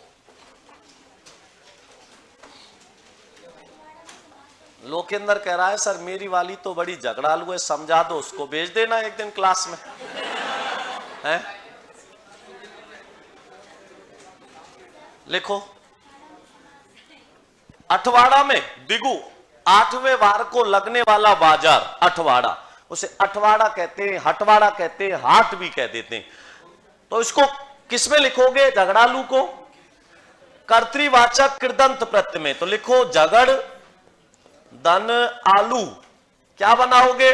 लोकेंद्र कह रहा है सर मेरी वाली तो बड़ी झगड़ालू है, समझा दो उसको, भेज देना एक दिन क्लास में है। लिखो अठवाड़ा में बिगु, 8वें वार को लगने वाला बाजार, अठवाड़ा, उसे अठवाड़ा कहते हैं, हटवाड़ा कहते हैं, हाट भी कह देते हैं। तो इसको किसमें लिखोगे? झगड़ालू को कर्तृवाचक कृदंत प्रत्यय में। तो लिखो झगड़ दन आलू, क्या बनाओगे?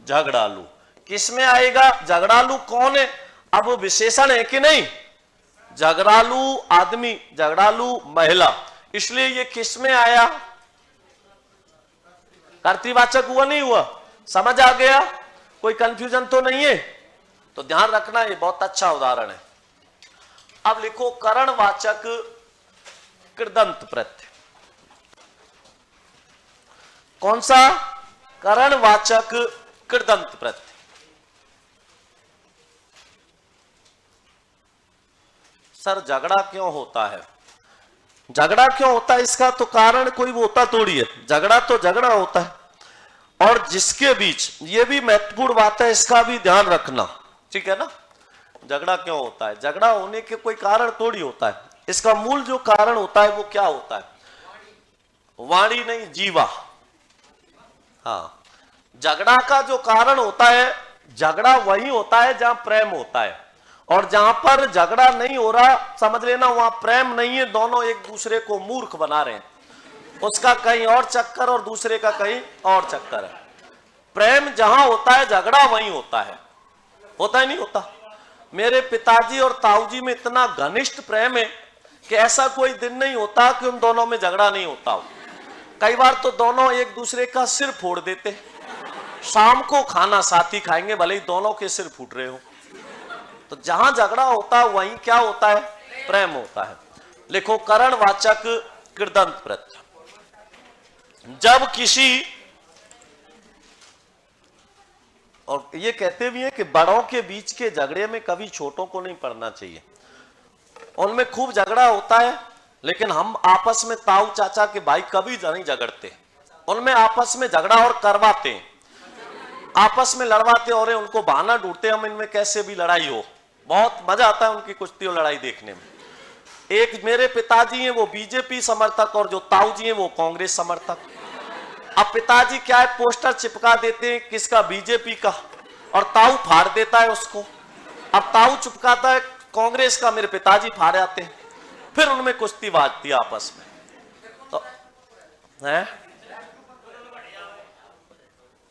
झगड़ालू। किसमें आएगा? झगड़ालू कौन है? अब विशेषण है कि नहीं? झगड़ालू आदमी, झगड़ालू महिला, इसलिए ये किसमें आया? कर्तृवाचक हुआ नहीं हुआ? समझ आ गया? कोई कंफ्यूजन तो नहीं है? तो ध्यान रखना, ये बहुत अच्छा उदाहरण है। अब लिखो करणवाचक कृदंत प्रत्यय। कौन सा? करणवाचक कृदंत प्रत्यय। सर झगड़ा क्यों होता है? झगड़ा क्यों होता है इसका तो कारण कोई वो होता थोड़ी है, झगड़ा तो झगड़ा होता है। और जिसके बीच, ये भी महत्वपूर्ण बात है, इसका भी ध्यान रखना, ठीक है ना? झगड़ा क्यों होता है? झगड़ा होने के कोई कारण थोड़ी होता है, इसका मूल जो कारण होता है वो क्या होता है? वाणी नहीं, जीवा। हाँ, झगड़ा का जो कारण होता है, झगड़ा वही होता है जहां प्रेम होता है, और जहां पर झगड़ा नहीं हो रहा समझ लेना वहां प्रेम नहीं है, दोनों एक दूसरे को मूर्ख बना रहे हैं। उसका कहीं और चक्कर और दूसरे का कहीं और चक्कर है। प्रेम जहां होता है झगड़ा वहीं होता है। होता ही नहीं होता? मेरे पिताजी और ताऊजी में इतना घनिष्ठ प्रेम है कि ऐसा कोई दिन नहीं होता कि उन दोनों में झगड़ा नहीं होता हो। कई बार तो दोनों एक दूसरे का सिर फोड़ देते। शाम को खाना साथ ही खाएंगे भले ही दोनों के सिर फूट रहे हो। तो जहां झगड़ा होता है वहीं क्या होता है? प्रेम होता है। लिखो करणवाचक कृदंत प्रत्यय। जब किसी, और ये कहते भी हैं कि बड़ों के बीच के झगड़े में कभी छोटों को नहीं पड़ना चाहिए। उनमें खूब झगड़ा होता है, लेकिन हम आपस में ताऊ चाचा के भाई कभी नहीं झगड़ते। उनमें आपस में झगड़ा और करवाते हैं, आपस में लड़वाते और उनको बहाना ढूंढते हम इनमें कैसे भी लड़ाई हो। बहुत मजा आता है उनकी कुश्ती और लड़ाई देखने में। एक मेरे पिताजी हैं वो बीजेपी समर्थक और जो ताऊ जी हैं वो कांग्रेस समर्थक। अब पिताजी क्या है, पोस्टर चिपका देते हैं किसका? बीजेपी का, और ताऊ फाड़ देता है उसको। अब ताऊ चिपकाता है कांग्रेस का, मेरे पिताजी फाड़ आते हैं, फिर उनमें कुश्ती बाजती है आपस में। तो है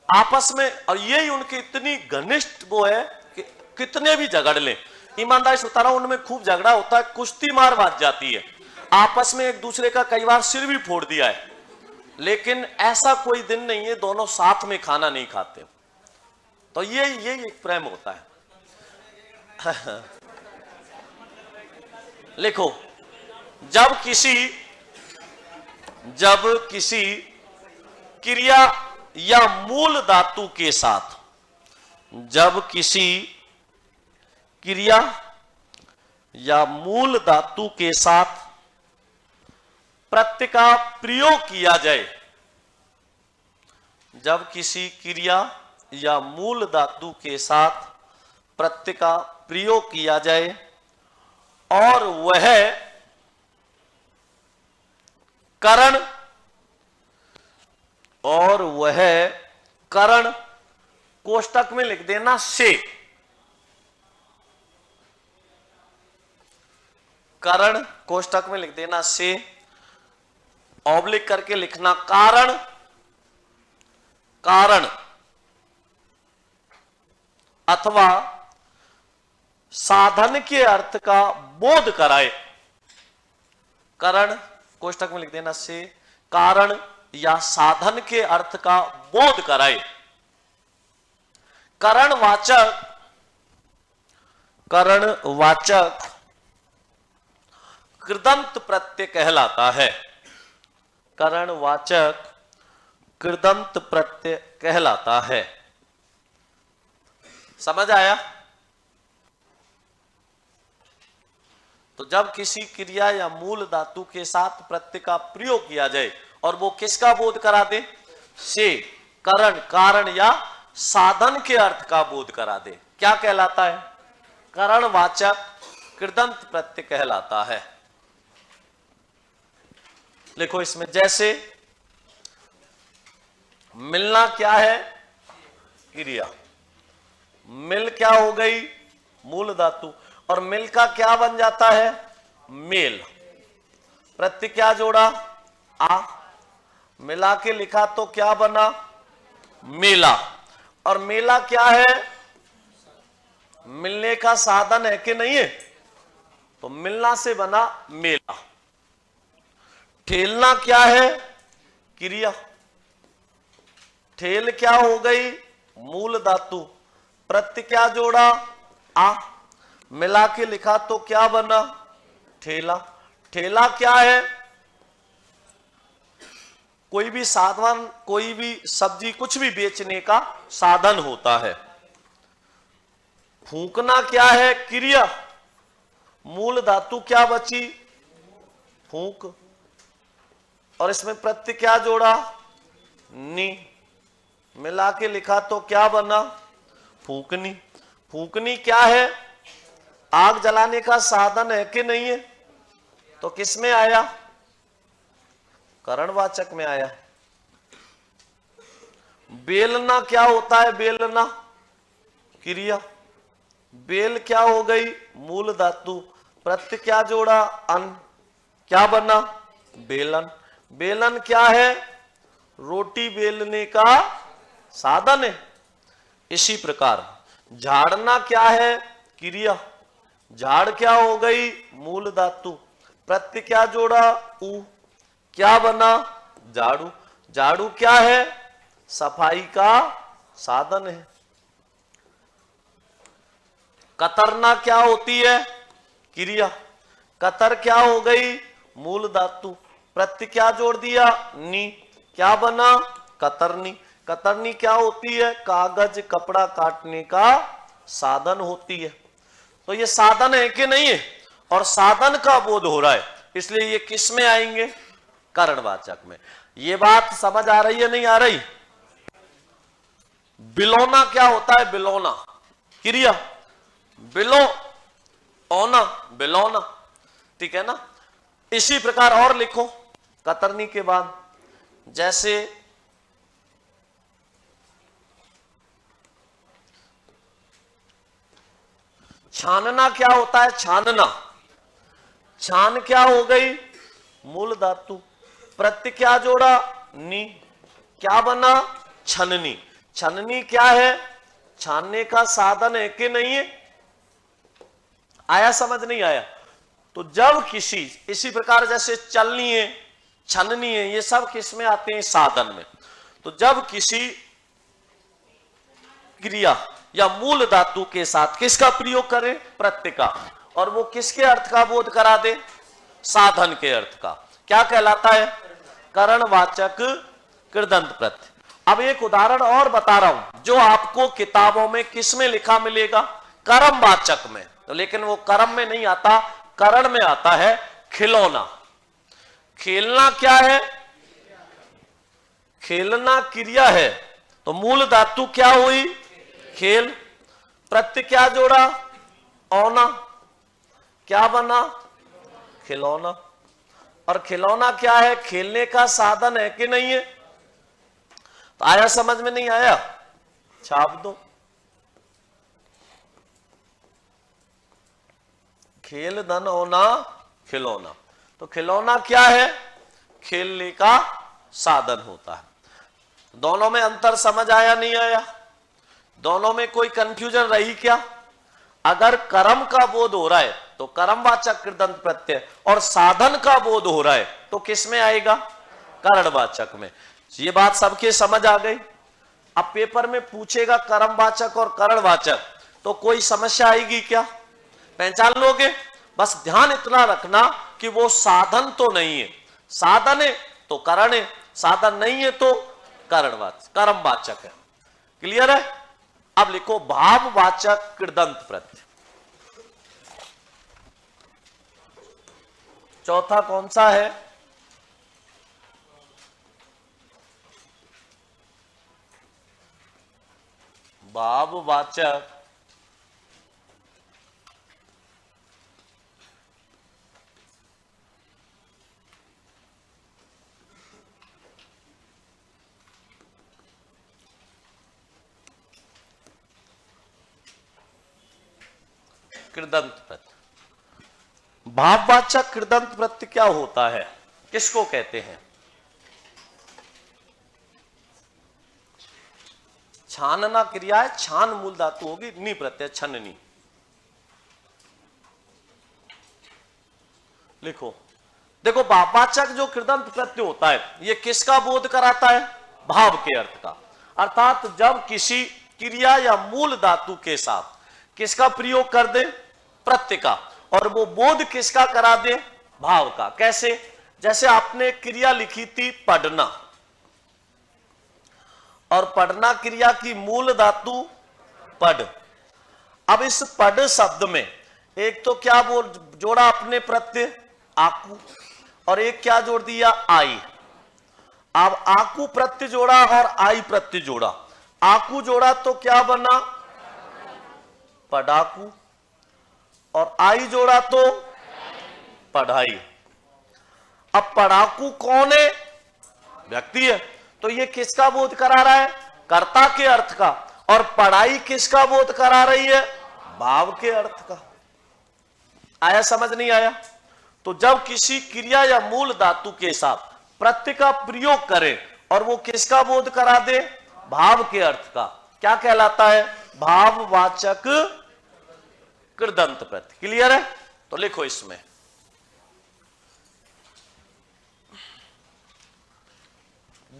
आपस में, और यही उनकी इतनी घनिष्ठ वो है कि कितने भी झगड़ लें, ईमानदारी से बता रहा हूं, उनमें खूब झगड़ा होता है, कुश्ती मार बाज जाती है आपस में, एक दूसरे का कई बार सिर भी फोड़ दिया है, लेकिन ऐसा कोई दिन नहीं है दोनों साथ में खाना नहीं खाते। तो ये एक प्रेम होता है। लिखो जब किसी क्रिया या मूल धातु के साथ, जब किसी क्रिया या मूल धातु के साथ प्रत्यय का प्रयोग किया जाए, जब किसी क्रिया या मूल धातु के साथ प्रत्यय का प्रयोग किया जाए और वह करण कोष्टक में लिख देना से, करण कोष्टक में लिख देना से, ऑब्लिक करके लिखना कारण, कारण अथवा साधन के अर्थ का बोध कराए। करण कोष्टक में लिख देना से, कारण या साधन के अर्थ का बोध कराए। करणवाचक, करणवाचक कृदंत प्रत्यय कहलाता है। करणवाचक कृदंत प्रत्यय कहलाता है। समझ आया? तो जब किसी क्रिया या मूल धातु के साथ प्रत्यय का प्रयोग किया जाए और वो किसका बोध करा दे? से, करण, कारण या साधन के अर्थ का बोध करा दे, क्या कहलाता है? करणवाचक कृदंत प्रत्यय कहलाता है। लिखो इसमें, जैसे मिलना क्या है? क्रिया। मिल क्या हो गई? मूल धातु। और मिल का क्या बन जाता है? मेल। प्रत्यय क्या जोड़ा? आ। मिला के लिखा तो क्या बना? मेला। और मेला क्या है? मिलने का साधन है कि नहीं है? तो मिलना से बना मेला। ठेलना क्या है? क्रिया। ठेल क्या हो गई? मूल धातु। प्रत्यय क्या जोड़ा? आ। मिला के लिखा तो क्या बना? ठेला। ठेला क्या है? कोई भी साधन, कोई भी सब्जी, कुछ भी बेचने का साधन होता है। फूंकना क्या है? क्रिया। मूल धातु क्या बची? फूंक। और इसमें प्रत्यय क्या जोड़ा? नी। मिला के लिखा तो क्या बना? फूंकनी। फूंकनी क्या है? आग जलाने का साधन है कि नहीं है? तो किस में आया? करणवाचक में आया। बेलना क्या होता है? बेलना क्रिया। बेल क्या हो गई? मूल धातु। प्रत्यय क्या जोड़ा? अन। क्या बना? बेलन। बेलन क्या है? रोटी बेलने का साधन है। इसी प्रकार झाड़ना क्या है? क्रिया। झाड़ क्या हो गई? मूल धातु। प्रत्यय क्या जोड़ा? ऊ। क्या बना? झाड़ू। झाड़ू क्या है? सफाई का साधन है। कतरना क्या होती है? क्रिया। कतर क्या हो गई? मूल धातु। प्रत्यय क्या जोड़ दिया? नी। क्या बना? कतरनी। कतरनी क्या होती है? कागज, कपड़ा काटने का साधन होती है। तो ये साधन है कि नहीं है? और साधन का बोध हो रहा है, इसलिए ये किस में आएंगे? करणवाचक में। ये बात समझ आ रही है नहीं आ रही? बिलोना क्या होता है? बिलोना क्रिया। बिलो ओना, बिलोना। ठीक है ना? इसी प्रकार और लिखो कतरनी के बाद, जैसे छानना क्या होता है? छानना। छान क्या हो गई? मूल धातु। प्रत्यय क्या जोड़ा? नी। क्या बना? छननी। छननी क्या है? छानने का साधन है कि नहीं है? आया समझ नहीं आया? तो जब किसी, इसी प्रकार जैसे चलनी है, छननी है, ये सब किस में आते हैं? साधन में। तो जब किसी क्रिया या मूल धातु के साथ किसका प्रयोग करें? प्रत्यय का। और वो किसके अर्थ का बोध करा दे? साधन के अर्थ का। क्या कहलाता है? करणवाचक कृदंत प्रत्यय। अब एक उदाहरण और बता रहा हूं जो आपको किताबों में किस में लिखा मिलेगा? कर्मवाचक में। तो लेकिन वो कर्म में नहीं आता, करण में आता है। खिलौना। खेलना क्या है? खेलना क्रिया है। तो मूल धातु क्या हुई? खेल। प्रत्यय क्या जोड़ा? औना। क्या बना? खिलौना। और खिलौना क्या है? खेलने का साधन है कि नहीं है? तो आया समझ में नहीं आया? छाप दो। खेल धन होना खिलौना। तो खिलौना क्या है? खेलने का साधन होता है। दोनों में अंतर समझ आया नहीं आया? दोनों में कोई कंफ्यूजन रही क्या? अगर कर्म का बोध हो रहा है तो कर्मवाचक कृदंत प्रत्यय, और साधन का बोध हो रहा है तो किस में आएगा? करणवाचक में। ये बात सबके समझ आ गई? अब पेपर में पूछेगा कर्मवाचक और करणवाचक, तो कोई समस्या आएगी क्या? पहचान लोगे? बस ध्यान इतना रखना कि वो साधन तो नहीं है। साधन है तो करण है, साधन नहीं है तो करणवाचक, कर्मवाचक है। क्लियर है? अब लिखो भाववाचक कृदंत प्रत्यय। चौथा कौन सा है? भाववाचक कृदंत प्रत्यय। भाववाचक कृदंत प्रत्यय क्या होता है? किसको कहते हैं? छानना क्रिया है, छान मूल धातु होगी, नी प्रत्यय छननी। लिखो, देखो भाववाचक जो कृदंत प्रत्यय होता है ये किसका बोध कराता है? भाव के अर्थ का। अर्थात जब किसी क्रिया या मूल धातु के साथ किसका प्रयोग कर दे? प्रत्यय का, और वो बोध किसका करा दे? भाव का। कैसे? जैसे आपने क्रिया लिखी थी पढ़ना, और पढ़ना क्रिया की मूल धातु पढ़। अब इस पढ़ शब्द में एक तो क्या बोल जोड़ा आपने? प्रत्यय आकू, और एक क्या जोड़ दिया? आई। अब आकू प्रत्यय जोड़ा और आई प्रत्यय जोड़ा। आकू जोड़ा तो क्या बना? पढ़ाकू, और आई जोड़ा तो पढ़ाई। अब पढ़ाकू कौन है? व्यक्ति है, तो ये किसका बोध करा रहा है? कर्ता के अर्थ का। और पढ़ाई किसका बोध करा रही है? भाव के अर्थ का। आया समझ नहीं आया? तो जब किसी क्रिया या मूल धातु के साथ प्रत्यय का प्रयोग करें और वो किसका बोध करा दे? भाव के अर्थ का, क्या कहलाता है? भाववाचक कृदंत प्रत्यय। क्लियर है? तो लिखो इसमें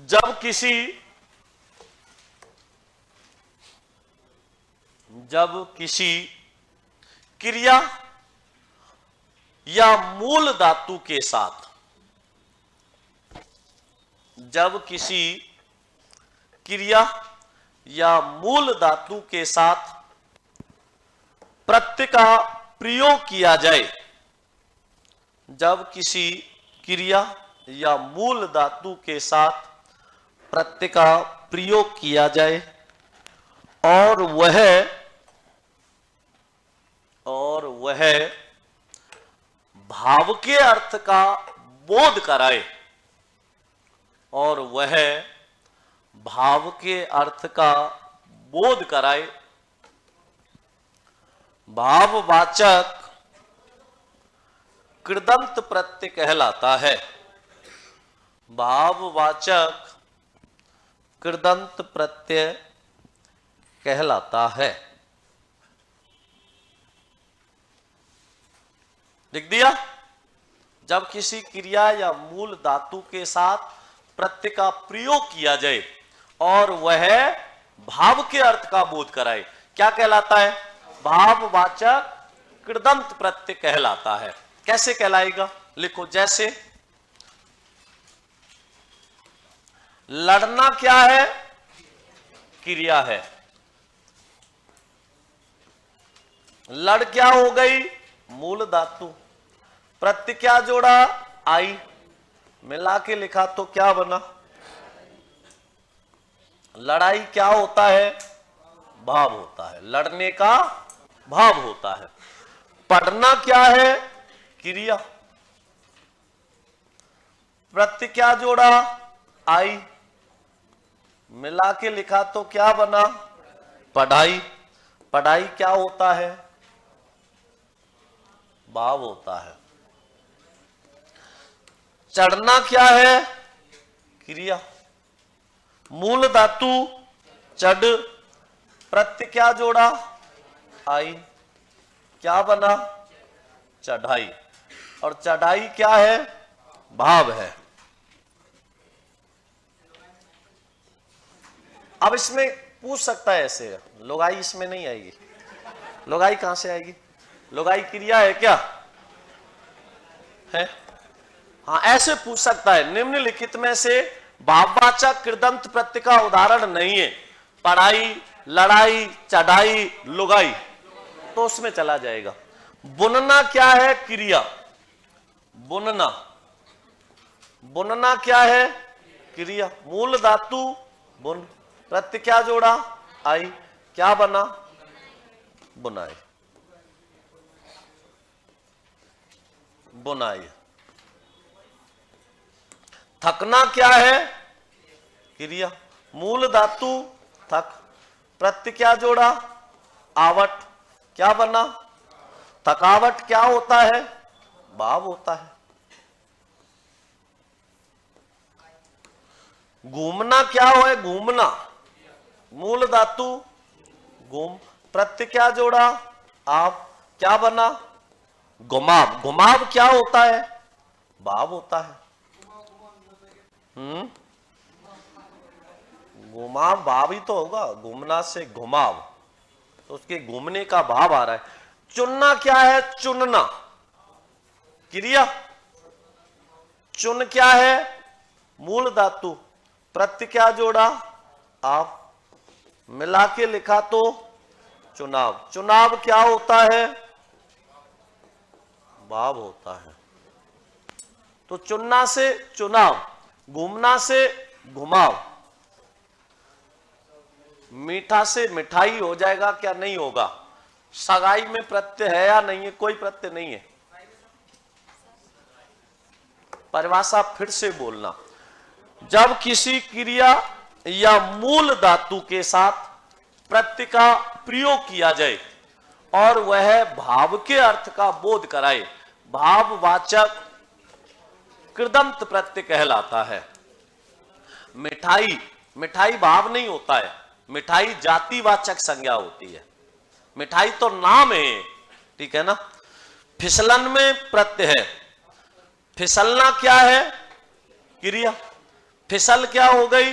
जब किसी क्रिया या मूल धातु के साथ, जब किसी क्रिया या मूल धातु के साथ प्रत्यय का प्रयोग किया जाए, जब किसी क्रिया या मूल धातु के साथ प्रत्यय का प्रयोग किया जाए और वह भाव के अर्थ का बोध कराए, और वह भाव के अर्थ का बोध कराए, भाववाचक कृदंत प्रत्यय कहलाता है। भाववाचक कृदंत प्रत्यय कहलाता है। लिख दिया? जब किसी क्रिया या मूल धातु के साथ प्रत्यय का प्रयोग किया जाए और वह भाव के अर्थ का बोध कराए, क्या कहलाता है? भाववाचक कृदंत प्रत्यय कहलाता है। कैसे कहलाएगा? लिखो, जैसे लड़ना क्या है? क्रिया है। लड़ क्या हो गई? मूल धातु। प्रत्यय क्या जोड़ा? आई। मिला के लिखा तो क्या बना? लड़ाई क्या होता है? भाव होता है। लड़ने का भाव होता है। पढ़ना क्या है? क्रिया। प्रत्यय क्या जोड़ा? आई। मिला के लिखा तो क्या बना? पढ़ाई। पढ़ाई क्या होता है? भाव होता है। चढ़ना क्या है? क्रिया। मूल धातु चढ़, प्रत्यय क्या जोड़ा? आई, क्या बना? चढ़ाई। और चढ़ाई क्या है? भाव है। अब इसमें पूछ सकता है ऐसे, लुगाई इसमें नहीं आएगी। लुगाई कहां से आएगी? लुगाई क्रिया है क्या? है? हाँ, ऐसे पूछ सकता है। निम्नलिखित में से भाववाचक कृदंत प्रत्यय का उदाहरण नहीं है। पढ़ाई, लड़ाई, चढ़ाई, लुगाई, तो उसमें चला जाएगा। बुनना क्या है? क्रिया। बुनना, बुनना क्या है? क्रिया। मूल धातु बुन, प्रत्यय क्या जोड़ा? आई, क्या बना? बुनाई। बुनाई। थकना क्या है? क्रिया। मूल धातु थक, प्रत्यय क्या जोड़ा? आवट, क्या बना? थकावट। क्या होता है? भाव होता है। घूमना क्या हो? घूमना, मूल धातु घूम, प्रत्यय क्या जोड़ा? आप, क्या बना? घुमाव। घुमाव क्या होता है? भाव होता है। घुमाव भाव ही तो होगा। घूमना से घुमाव, तो उसके घूमने का भाव आ रहा है। चुनना क्या है? चुनना, क्रिया। चुन क्या है? मूल धातु, प्रत्यय क्या जोड़ा? आप, मिला के लिखा तो चुनाव। चुनाव क्या होता है? भाव होता है। तो चुनना से चुनाव, घूमना से घुमाव, मीठा से मिठाई हो जाएगा क्या? नहीं होगा। सगाई में प्रत्यय है या नहीं है? कोई प्रत्यय नहीं है। परिभाषा फिर से बोलना। जब किसी क्रिया या मूल धातु के साथ प्रत्यय का प्रयोग किया जाए और वह भाव के अर्थ का बोध कराए, भाववाचक कृदंत प्रत्यय कहलाता है। मिठाई, मिठाई भाव नहीं होता है। मिठाई जातिवाचक संज्ञा होती है। मिठाई तो नाम है, ठीक है ना। फिसलन में प्रत्यय है। फिसलना क्या है? क्रिया। फिसल क्या हो गई?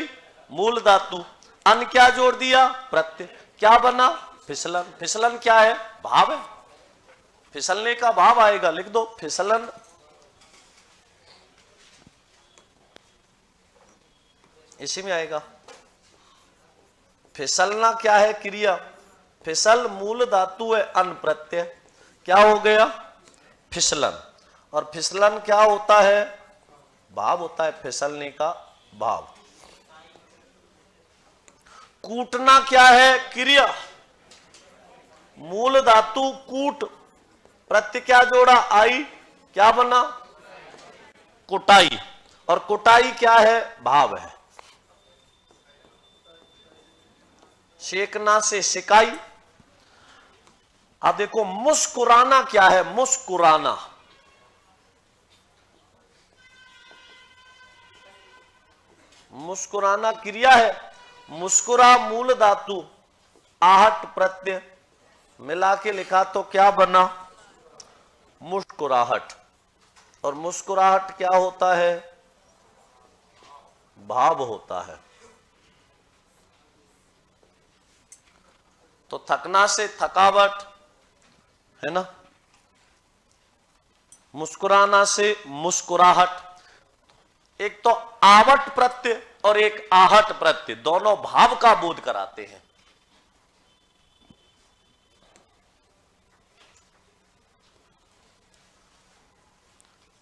मूल धातु। अन क्या जोड़ दिया? प्रत्यय। क्या बना? फिसलन। फिसलन क्या है? भाव है। फिसलने का भाव आएगा, लिख दो फिसलन। इसी में आएगा। फिसलना क्या है? क्रिया। फिसल मूल धातु है, अन प्रत्यय, क्या हो गया? फिसलन। और फिसलन क्या होता है? भाव होता है। फिसलने का भाव। कूटना क्या है? क्रिया। मूल धातु कूट, प्रत्यय क्या जोड़ा? आई, क्या बना? कुटाई। और कुटाई क्या है? भाव है। सेकना से सिकाई। अब देखो मुस्कुराना क्या है? मुस्कुराना, मुस्कुराना क्रिया है। मुस्कुरा मूल धातु, आहट प्रत्यय, मिला के लिखा तो क्या बना? मुस्कुराहट। और मुस्कुराहट क्या होता है? भाव होता है। तो थकना से थकावट, है ना। मुस्कुराना से मुस्कुराहट। एक तो आवट प्रत्यय और एक आहट प्रत्यय, दोनों भाव का बोध कराते हैं।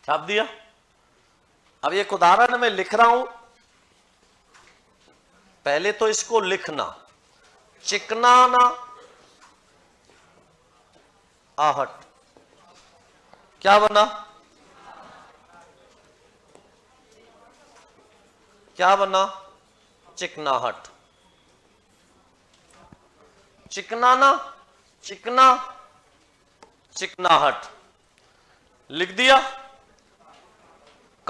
छाप दिया। अब एक उदाहरण में लिख रहा हूं, पहले तो इसको लिखना। चिकनाना, आहट, क्या बना? क्या बना? चिकनाहट। चिकनाना, चिकना, चिकनाहट, लिख दिया।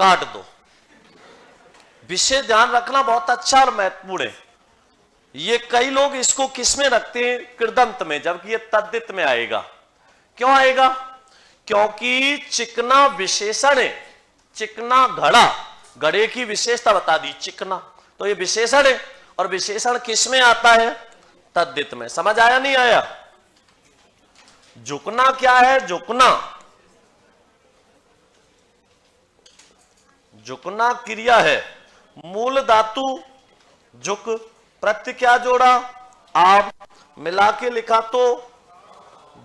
काट दो। विषय ध्यान रखना बहुत अच्छा और महत्वपूर्ण है। ये कई लोग इसको किस में रखते हैं, कृदंत में, जबकि ये तद्धित में आएगा। क्यों आएगा? क्योंकि चिकना विशेषण है। चिकना घड़ा, घड़े की विशेषता बता दी चिकना, तो ये विशेषण है और विशेषण किस में आता है, तद्धित में। समझ आया नहीं आया? झुकना क्या है? झुकना, झुकना क्रिया है। मूल धातु झुक, प्रत्यय क्या जोड़ा, आव, मिला के लिखा तो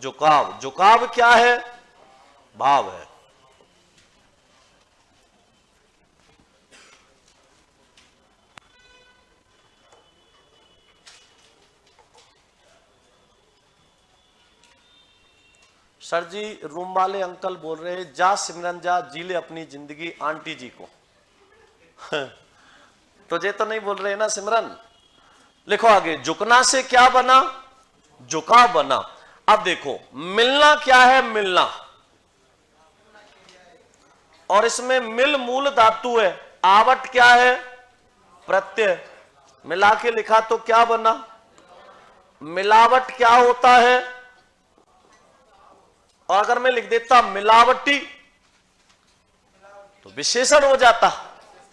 झुकाव। झुकाव क्या है, भाव है। सर जी रूम वाले अंकल बोल रहे हैं, जा सिमरन जा, जी ले अपनी जिंदगी आंटी जी को। तुझे तो नहीं बोल रहे ना सिमरन। लिखो आगे, झुकना से क्या बना, झुकाव बना। अब देखो मिलना क्या है, मिलना, और इसमें मिल मूल धातु है, आवट क्या है, प्रत्यय, मिला के लिखा तो क्या बना, मिलावट क्या होता है, और अगर मैं लिख देता मिलावटी तो विशेषण हो जाता,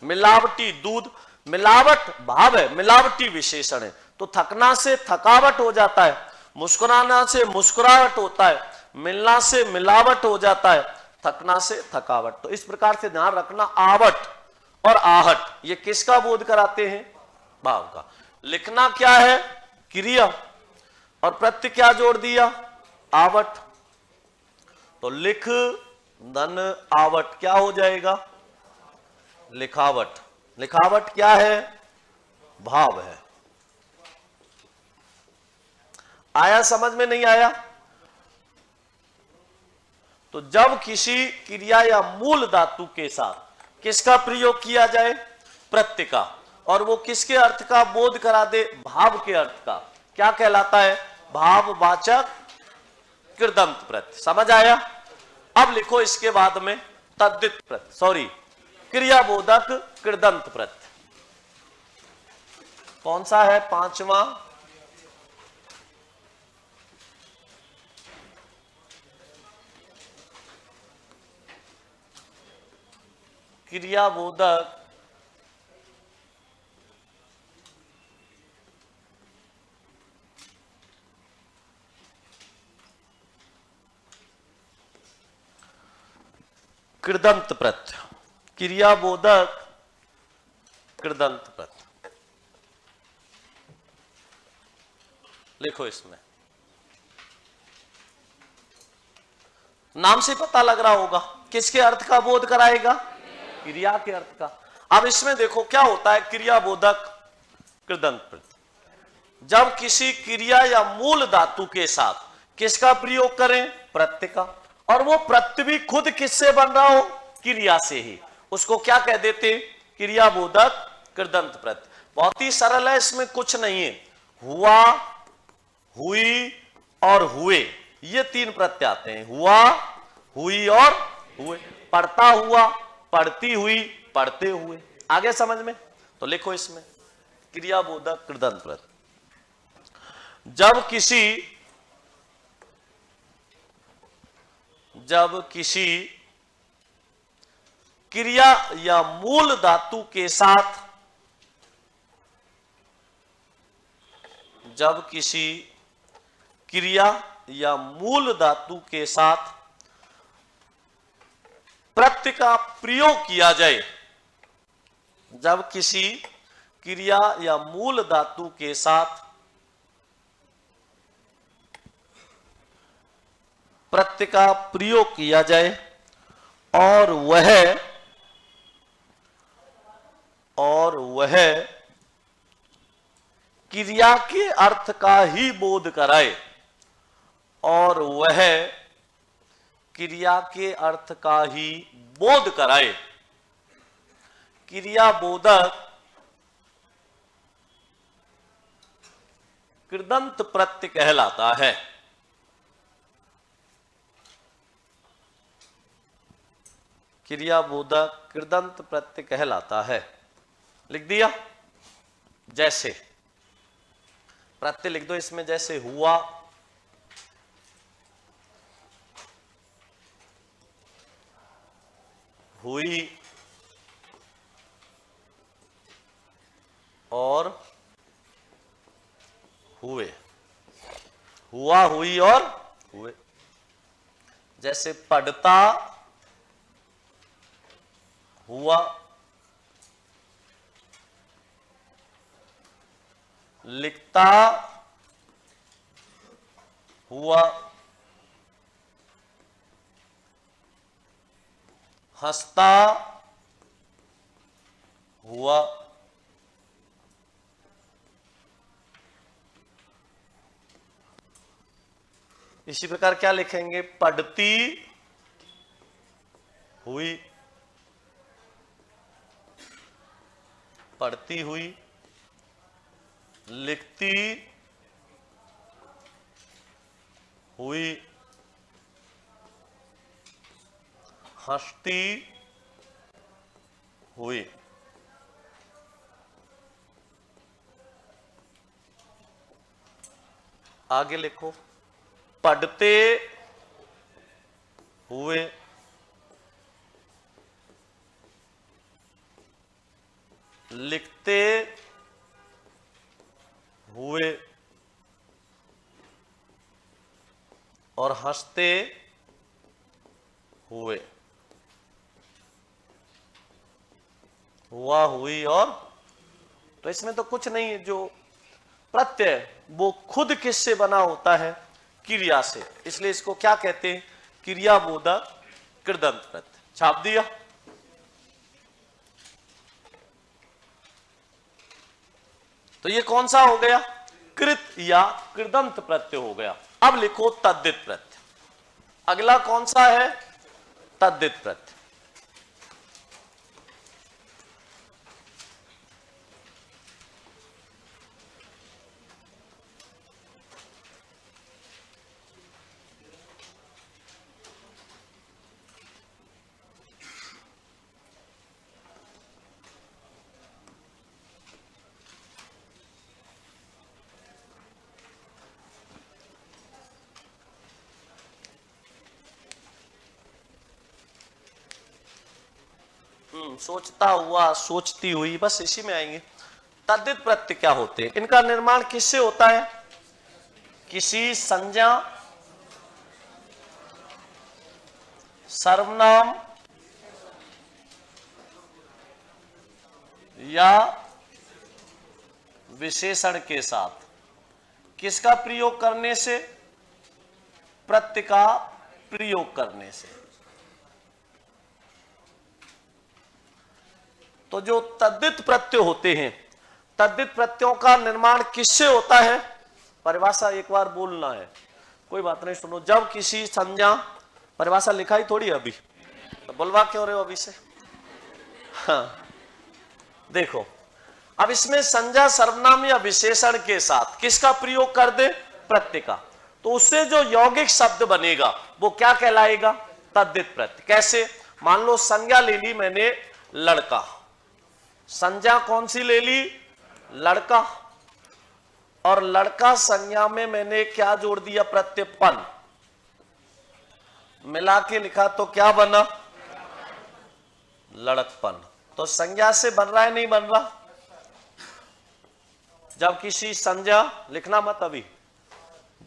मिलावटी दूध, मिलावट भाव है, मिलावटी विशेषण है। तो थकना से थकावट हो जाता है, मुस्कुराना से मुस्कुराहट होता है, मिलना से मिलावट हो जाता है, थकना से थकावट। तो इस प्रकार से ध्यान रखना, आवट और आहट ये किसका बोध कराते हैं, भाव का। लिखना क्या है, क्रिया, और प्रत्यय क्या जोड़ दिया, आवट। तो लिख धन आवट क्या हो जाएगा, लिखावट। लिखावट क्या है, भाव है। आया समझ में, नहीं आया? तो जब किसी क्रिया या मूल धातु के साथ किसका प्रयोग किया जाए, प्रत्यय का, और वो किसके अर्थ का बोध करा दे, भाव के अर्थ का, क्या कहलाता है, भाववाचक कृदंत प्रत्यय। समझ आया? अब लिखो इसके बाद में तद्धित प्रत्यय, सॉरी क्रियाबोधक कृदंत प्रत्यय। कौन सा है, पांचवा, क्रियाबोधक कृदंत प्रत्यय, क्रियाबोधक कृदंत प्रत्यय। लिखो इसमें, नाम से पता लग रहा होगा किसके अर्थ का बोध कराएगा, क्रिया के अर्थ का। अब इसमें देखो क्या होता है, क्रियाबोधक कृदंत प्रत्यय। जब किसी क्रिया या मूल धातु के साथ किसका प्रयोग करें, प्रत्यय का, और वो प्रत्यय भी खुद किससे बन रहा हो, क्रिया से ही, उसको क्या कह देते, क्रियाबोधक कृदंत प्रत्यय। बहुत ही सरल है, इसमें कुछ नहीं है। हुआ, हुई और हुए, ये तीन प्रत्यय आते हैं, हुआ, हुई और हुए। पढ़ता हुआ, पढ़ती हुई, पढ़ते हुए। आगे समझ में? तो लिखो इसमें क्रियाबोधक कृदंत प्रत्यय। जब किसी क्रिया या मूल धातु के साथ, जब किसी क्रिया या मूल धातु के साथ प्रत्यय का प्रयोग किया जाए, जब किसी क्रिया या मूल धातु के साथ प्रत्यय का प्रयोग किया जाए और वह क्रिया के अर्थ का ही बोध कराए, और वह क्रिया के अर्थ का ही बोध कराए, क्रियाबोधक कृदंत प्रत्यय कहलाता है। क्रियाबोधक कृदंत प्रत्यय कहलाता है। लिख दिया। जैसे प्रत्यय लिख दो इसमें, जैसे हुआ, हुई और हुए। हुआ, हुई और हुए। जैसे पढ़ता, हुआ, लिखता, हुआ, हंसता, हुआ, इसी प्रकार क्या लिखेंगे, पढ़ती हुई, पढ़ती हुई, लिखती हुई, हंसती हुई। आगे लिखो, पढ़ते हुए, लिखते हुए और हंसते हुए। हुआ, हुई और, तो इसमें तो कुछ नहीं है। जो प्रत्यय वो खुद किससे बना होता है, क्रिया से, इसलिए इसको क्या कहते हैं, क्रियाबोधक कृदंत प्रत्यय। छाप दिया। तो ये कौन सा हो गया, कृत या कृदंत प्रत्यय हो गया। अब लिखो तद्धित प्रत्यय। अगला कौन सा है, तद्धित प्रत्यय। सोचता हुआ, सोचती हुई, बस इसी में आएंगे। तद्धित प्रत्यय क्या होते हैं, इनका निर्माण किससे होता है, किसी संज्ञा, सर्वनाम या विशेषण के साथ। किसका प्रयोग करने से, प्रत्यय का प्रयोग करने से। तो जो तद्धित प्रत्यय होते हैं, तद्धित प्रत्ययों का निर्माण किससे होता है, परिभाषा एक बार बोलना है, कोई बात नहीं, सुनो। जब किसी संज्ञा, परिभाषा लिखाई थोड़ी अभी, तो बुलवा क्यों रहे हो अभी से। हाँ देखो, अब इसमें संज्ञा, सर्वनाम या विशेषण के साथ किसका प्रयोग कर दे, प्रत्यय का, तो उससे जो यौगिक शब्द बनेगा वो क्या कहलाएगा, तद्धित प्रत्यय। कैसे, मान लो संज्ञा ले ली मैंने लड़का, संज्ञा कौन सी ले ली, लड़का, और लड़का संज्ञा में मैंने क्या जोड़ दिया, प्रत्यय पन, मिला के लिखा तो क्या बना, लड़कपन। तो संज्ञा से बन रहा है, नहीं बन रहा। जब किसी संज्ञा, लिखना मत अभी,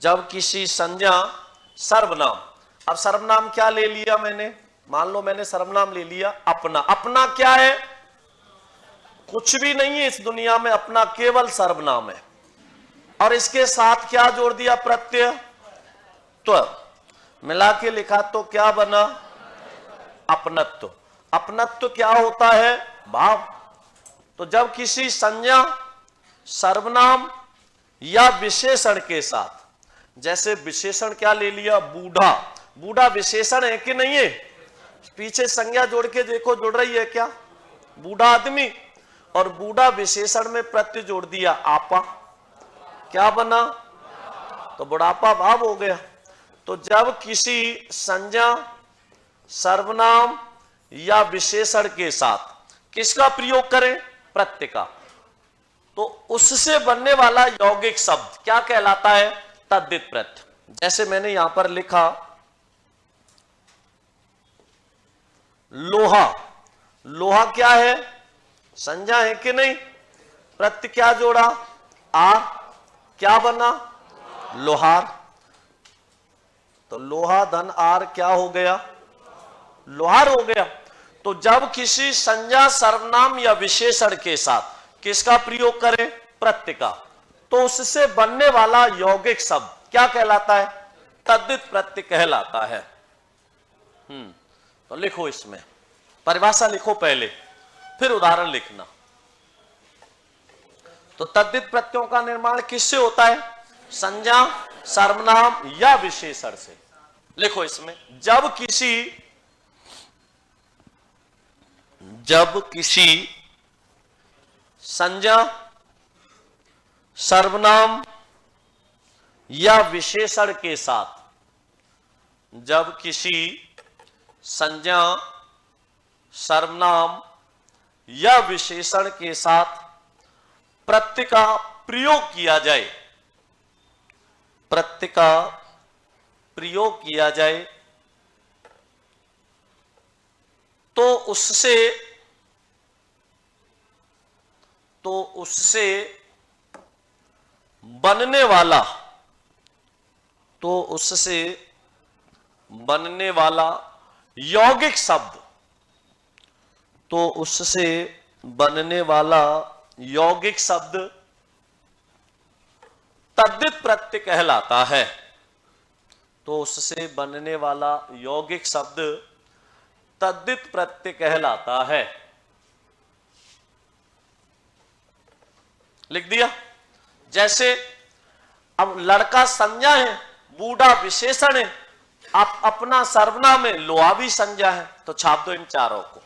जब किसी संज्ञा, सर्वनाम, अब सर्वनाम क्या ले लिया मैंने, मान लो मैंने सर्वनाम ले लिया अपना। अपना क्या है, कुछ भी नहीं है इस दुनिया में, अपना केवल सर्वनाम है, और इसके साथ क्या जोड़ दिया, प्रत्यय त्व, मिला के लिखा तो क्या बना, अपनत्व। अपनत्व क्या होता है, भाव। तो जब किसी संज्ञा, सर्वनाम या विशेषण के साथ, जैसे विशेषण क्या ले लिया, बूढ़ा, बूढ़ा विशेषण है कि नहीं है, पीछे संज्ञा जोड़ के देखो जुड़ रही है क्या, बूढ़ा आदमी, और बूढ़ा विशेषण में प्रत्यय जोड़ दिया आपा, क्या बना, तो बुढ़ापा भाव हो गया। तो जब किसी संज्ञा, सर्वनाम या विशेषण के साथ किसका प्रयोग करें? प्रत्यय का। तो उससे बनने वाला यौगिक शब्द क्या कहलाता है? तद्धित प्रत्यय। जैसे मैंने यहां पर लिखा लोहा। लोहा क्या है? संज्ञा है कि नहीं? प्रत्यय क्या जोड़ा? आ, क्या बना? लोहार। तो लोहा धन आर क्या हो गया? लोहार हो गया। तो जब किसी संज्ञा सर्वनाम या विशेषण के साथ किसका प्रयोग करें? प्रत्यय का, तो उससे बनने वाला यौगिक शब्द क्या कहलाता है? तद्धित प्रत्यय कहलाता है। तो लिखो, इसमें परिभाषा लिखो पहले, फिर उदाहरण लिखना। तो तद्धित प्रत्ययों का निर्माण किससे होता है? संज्ञा सर्वनाम या विशेषण से। लिखो इसमें, जब किसी संज्ञा सर्वनाम या विशेषण के साथ, जब किसी संज्ञा सर्वनाम या विशेषण के साथ प्रत्यय का प्रयोग किया जाए, प्रत्यय का प्रयोग किया जाए, तो उससे बनने वाला यौगिक शब्द, तो उससे बनने वाला यौगिक शब्द तद्धित प्रत्यय कहलाता है। तो उससे बनने वाला यौगिक शब्द तद्धित प्रत्यय कहलाता है। लिख दिया। जैसे अब लड़का संज्ञा है, बूढ़ा विशेषण है, आप अपना सर्वनाम है, लोहा भी संज्ञा है, तो छाप दो इन चारों को।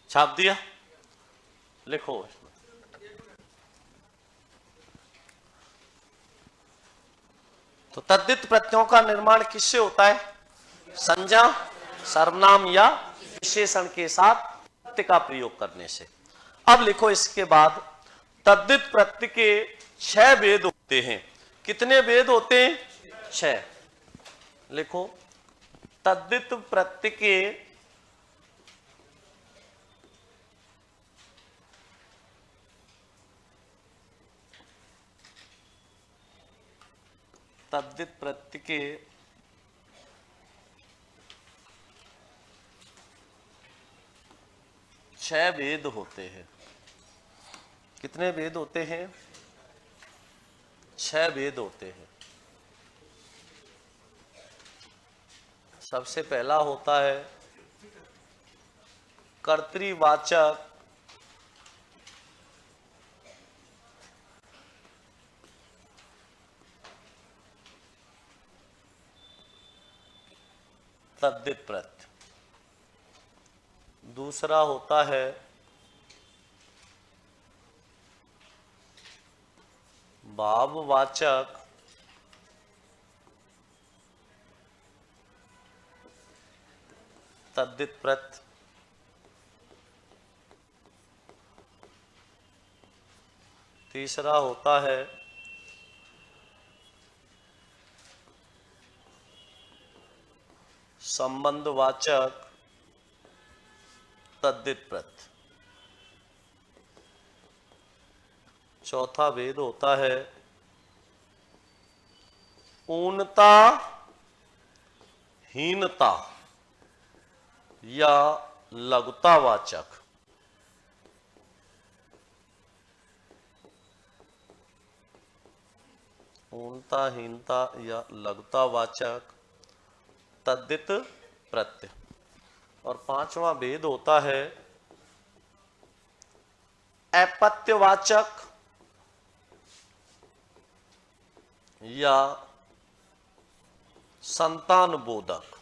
छाप दिया। लिखो इसमें। तो तद्धित प्रत्ययों का निर्माण किससे होता है? संज्ञा सर्वनाम या विशेषण के साथ प्रत्यय का प्रयोग करने से। अब लिखो इसके बाद, तद्धित प्रत्यय के 6 भेद होते हैं। कितने भेद होते हैं? 6। लिखो, तद्धित प्रत्यय के तद्धित प्रत्यय के 6 भेद होते हैं। कितने भेद होते हैं? 6 भेद होते हैं। सबसे पहला होता है कर्तृवाचक तद्धित प्रत्यय। दूसरा होता है भाववाचक तद्धित प्रत्यय। तीसरा होता है संबंधवाचक तद्धित प्रत्यय। चौथा भेद होता है ऊनता हीनता या लघुतावाचक। ऊनता हीनता या लघुतावाचक तद्धित प्रत्यय। और पांचवा भेद होता है अपत्यवाचक या संतान बोधक।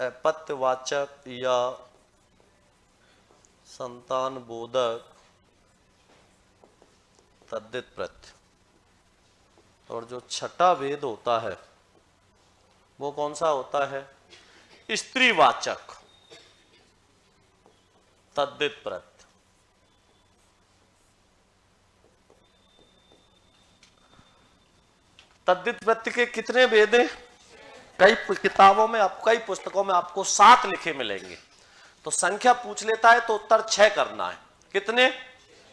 अपत्यवाचक या संतान बोधक तद्धित प्रत्यय। और जो छठा भेद होता है वो कौन सा होता है? स्त्रीवाचक तद्धित प्रत्यय। तद्धित प्रत्यय के कितने भेद हैं? कई किताबों में, कई पुस्तकों में आपको 7 लिखे मिलेंगे। तो संख्या पूछ लेता है तो उत्तर 6 करना है। कितने?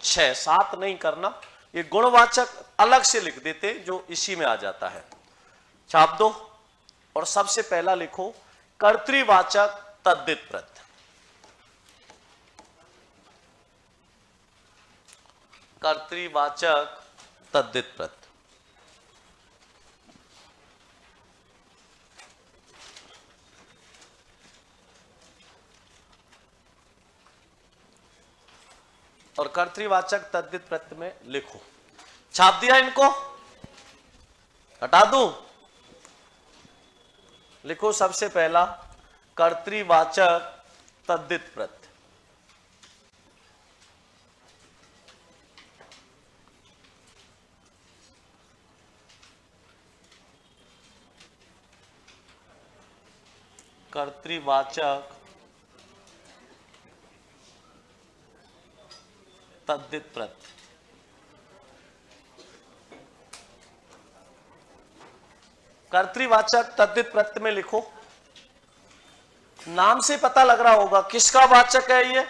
6, 7 नहीं करना। ये गुणवाचक अलग से लिख देते जो इसी में आ जाता है। छाप दो और सबसे पहला लिखो कर्तृवाचक तद्धित प्रत्यय। कर्तृवाचक तद्धित प्रत्यय। और कर्तृवाचक तद्धित प्रत्यय में लिखो। छाप दिया इनको? हटा दूं? लिखो सबसे पहला कर्तृवाचक तद्धित प्रत्यय। कर्तृवाचक तद्धित प्रत्यय। कर्तृवाचक तद्धित प्रत्यय में लिखो। नाम से पता लग रहा होगा किसका वाचक है ये?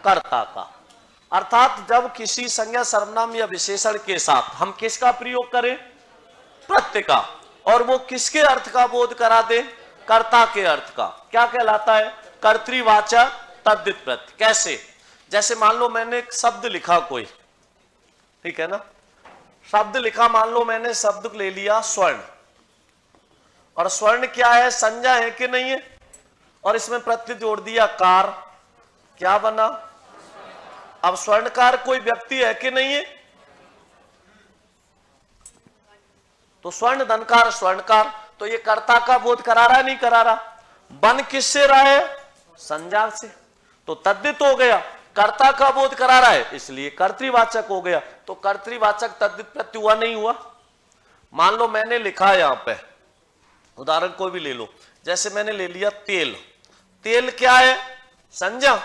कर्ता का। अर्थात जब किसी संज्ञा सर्वनाम या विशेषण के साथ हम किसका प्रयोग करें? प्रत्यय का। और वो किसके अर्थ का बोध करा दे? कर्ता के अर्थ का। क्या कहलाता है? कर्तृवाचक तद्धित प्रत्यय। कैसे? जैसे मान लो मैंने एक शब्द लिखा कोई, ठीक है ना? शब्द लिखा, मान लो मैंने शब्द ले लिया स्वर्ण। और स्वर्ण क्या है? संज्ञा है कि नहीं है? और इसमें प्रत्यय जोड़ दिया कार। क्या बना? अब स्वर्णकार कोई व्यक्ति है कि नहीं है? तो स्वर्ण धनकार स्वर्णकार। तो ये कर्ता का बोध करा रहा है नहीं करा रहा? बन किससे रहा है? संज्ञा से। तो तद्धित हो गया। कर्ता का बोध करा रहा है इसलिए कर्तृवाचक हो गया। तो कर्तृवाचक तद्धित प्रत्यय हुआ नहीं हुआ? मान लो मैंने लिखा है यहां पे, उदाहरण कोई भी ले लो। जैसे मैंने ले लिया तेल। तेल क्या है? संज्ञा।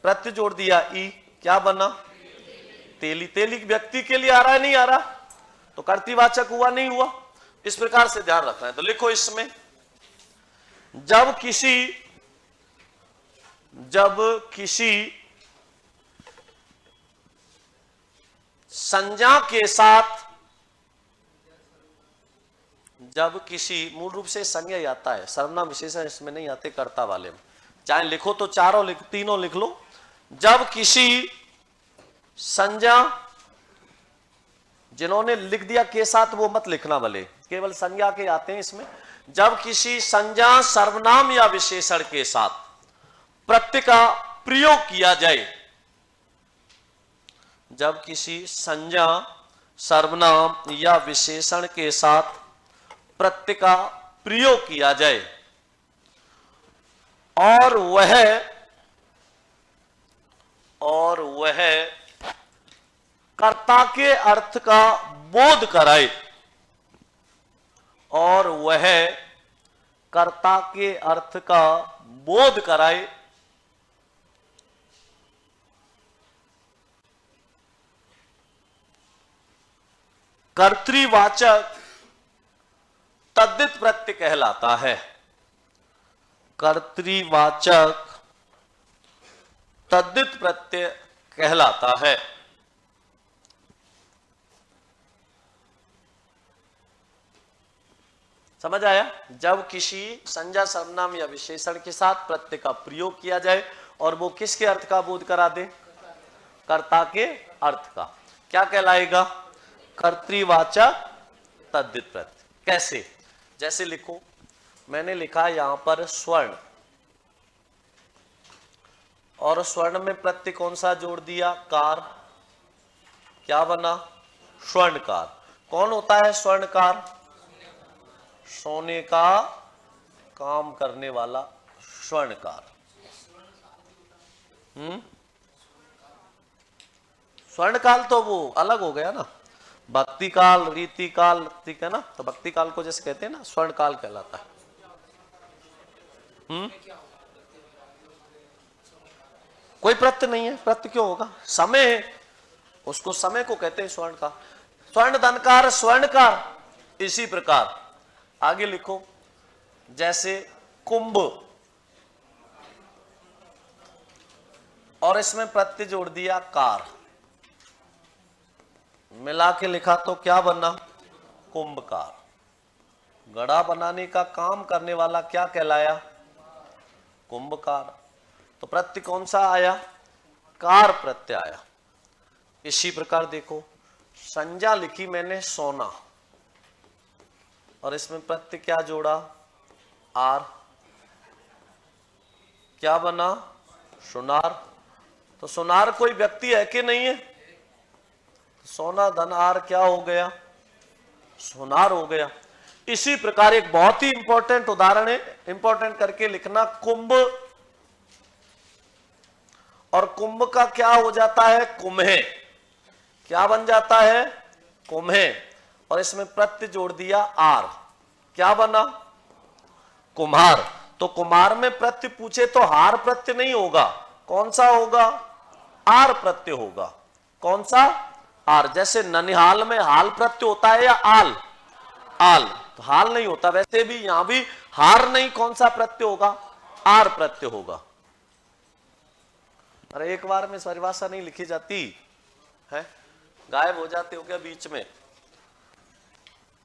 प्रत्यय जोड़ दिया ई। क्या बना? तेली। तेली व्यक्ति के लिए आ रहा है नहीं आ रहा? तो कर्तृवाचक हुआ नहीं हुआ? इस प्रकार से ध्यान रखना है। तो लिखो इसमें जब किसी संज्ञा के साथ, जब किसी, मूल रूप से संज्ञा ही आता है, सर्वनाम विशेषण इसमें नहीं आते कर्ता वाले में। चाहे लिखो तो तीनों लिख लो। जब किसी संज्ञा, जिन्होंने लिख दिया के साथ वो मत लिखना भले, केवल संज्ञा के आते हैं इसमें। जब किसी संज्ञा सर्वनाम या विशेषण के साथ प्रत्यय का प्रयोग किया जाए, जब किसी संज्ञा सर्वनाम या विशेषण के साथ प्रत्यय का प्रयोग किया जाए और वह कर्ता के अर्थ का बोध कराए, और वह कर्ता के अर्थ का बोध कराए, कर्तृवाचक तद्धित प्रत्यय कहलाता है। कर्तृवाचक तद्धित प्रत्यय कहलाता है। समझ आया? जब किसी संज्ञा सर्वनाम या विशेषण के साथ प्रत्यय का प्रयोग किया जाए और वो किसके अर्थ का बोध करा दे? कर्ता के अर्थ का, क्या कहलाएगा? कर्तृवाचक तद्धित प्रत्यय। कैसे? जैसे लिखो, मैंने लिखा यहां पर स्वर्ण, और स्वर्ण में प्रत्यय कौन सा जोड़ दिया? कार। क्या बना? स्वर्णकार। कौन होता है स्वर्णकार? सोने का काम करने वाला स्वर्णकार। स्वर्णकाल तो वो अलग हो गया ना, भक्ति काल, रीति काल, ठीक है ना? तो भक्ति काल को जैसे कहते हैं ना, स्वर्ण काल कहलाता है। कोई प्रत्यय नहीं है, प्रत्यय क्यों होगा? समय है, उसको समय को कहते हैं स्वर्ण का। स्वर्ण धनकार, स्वर्णकार। इसी प्रकार आगे लिखो, जैसे कुंभ, और इसमें प्रत्यय जोड़ दिया कार, मिला के लिखा तो क्या बना? कुंभकार। घड़ा बनाने का काम करने वाला क्या कहलाया? कुंभकार। तो प्रत्यय कौन सा आया? कार प्रत्यय आया। इसी प्रकार देखो, संज्ञा लिखी मैंने सोना, और इसमें प्रत्यय क्या जोड़ा? आर। क्या बना? सुनार। तो सुनार कोई व्यक्ति है कि नहीं है? सोना धन आर क्या हो गया? सोनार हो गया। इसी प्रकार एक बहुत ही इंपॉर्टेंट उदाहरण है, इंपॉर्टेंट करके लिखना, कुंभ, और कुंभ का क्या हो जाता है? कुम्हे। क्या बन जाता है? कुम्हे। और इसमें प्रत्यय जोड़ दिया आर, क्या बना? कुम्हार। तो कुम्हार में प्रत्यय पूछे तो हार प्रत्यय नहीं होगा, कौन सा होगा? आर प्रत्यय होगा। कौन सा? आर। जैसे ननिहाल में हाल प्रत्यय होता है या आल? आल। तो हाल नहीं होता, वैसे भी यहां भी हार नहीं, कौन सा प्रत्यय होगा? आर प्रत्यय होगा। अरे एक बार में परिभाषा नहीं लिखी जाती है, गायब हो जाते हो क्या बीच में?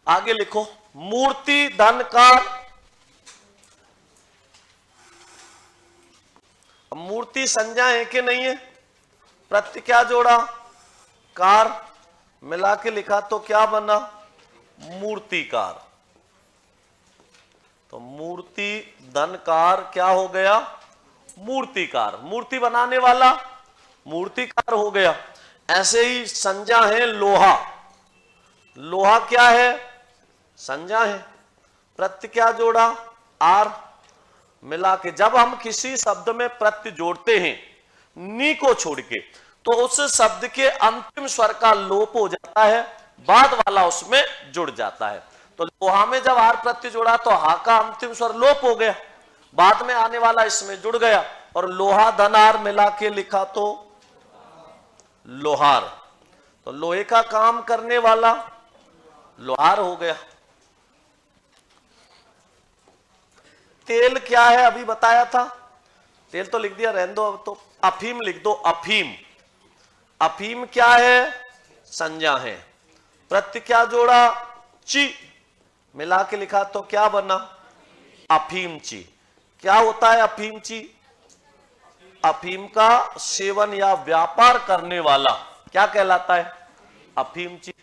आगे लिखो, मूर्ति धनकार। मूर्ति संज्ञा है कि नहीं है? प्रत्यय क्या जोड़ा? कार। मिला के लिखा तो क्या बना? मूर्तिकार। तो मूर्ति धनकार क्या हो गया? मूर्तिकार। मूर्ति बनाने वाला मूर्तिकार हो गया। ऐसे ही संज्ञा है लोहा। लोहा क्या है? संज्ञा है। प्रत्यय क्या जोड़ा? आर। मिला के जब हम किसी शब्द में प्रत्यय जोड़ते हैं नी को छोड़ के, तो उस शब्द के अंतिम स्वर का लोप हो जाता है, बाद वाला उसमें जुड़ जाता है। तो लोहा में जब आर प्रत्यय जोड़ा तो हा का अंतिम स्वर लोप हो गया, बाद में आने वाला इसमें जुड़ गया, और लोहा धनार मिला के लिखा तो लोहार। तो लोहे का काम करने वाला लोहार हो गया। तेल क्या है? अभी बताया था, तेल तो लिख दिया, रहने दो। अब तो अफीम लिख दो, अफीम। अफीम क्या है? संज्ञा है। प्रत्यय क्या जोड़ा? ची। मिला के लिखा तो क्या बना? अफीम ची। क्या होता है अफीम ची? अफीम का सेवन या व्यापार करने वाला क्या कहलाता है? अफीम ची।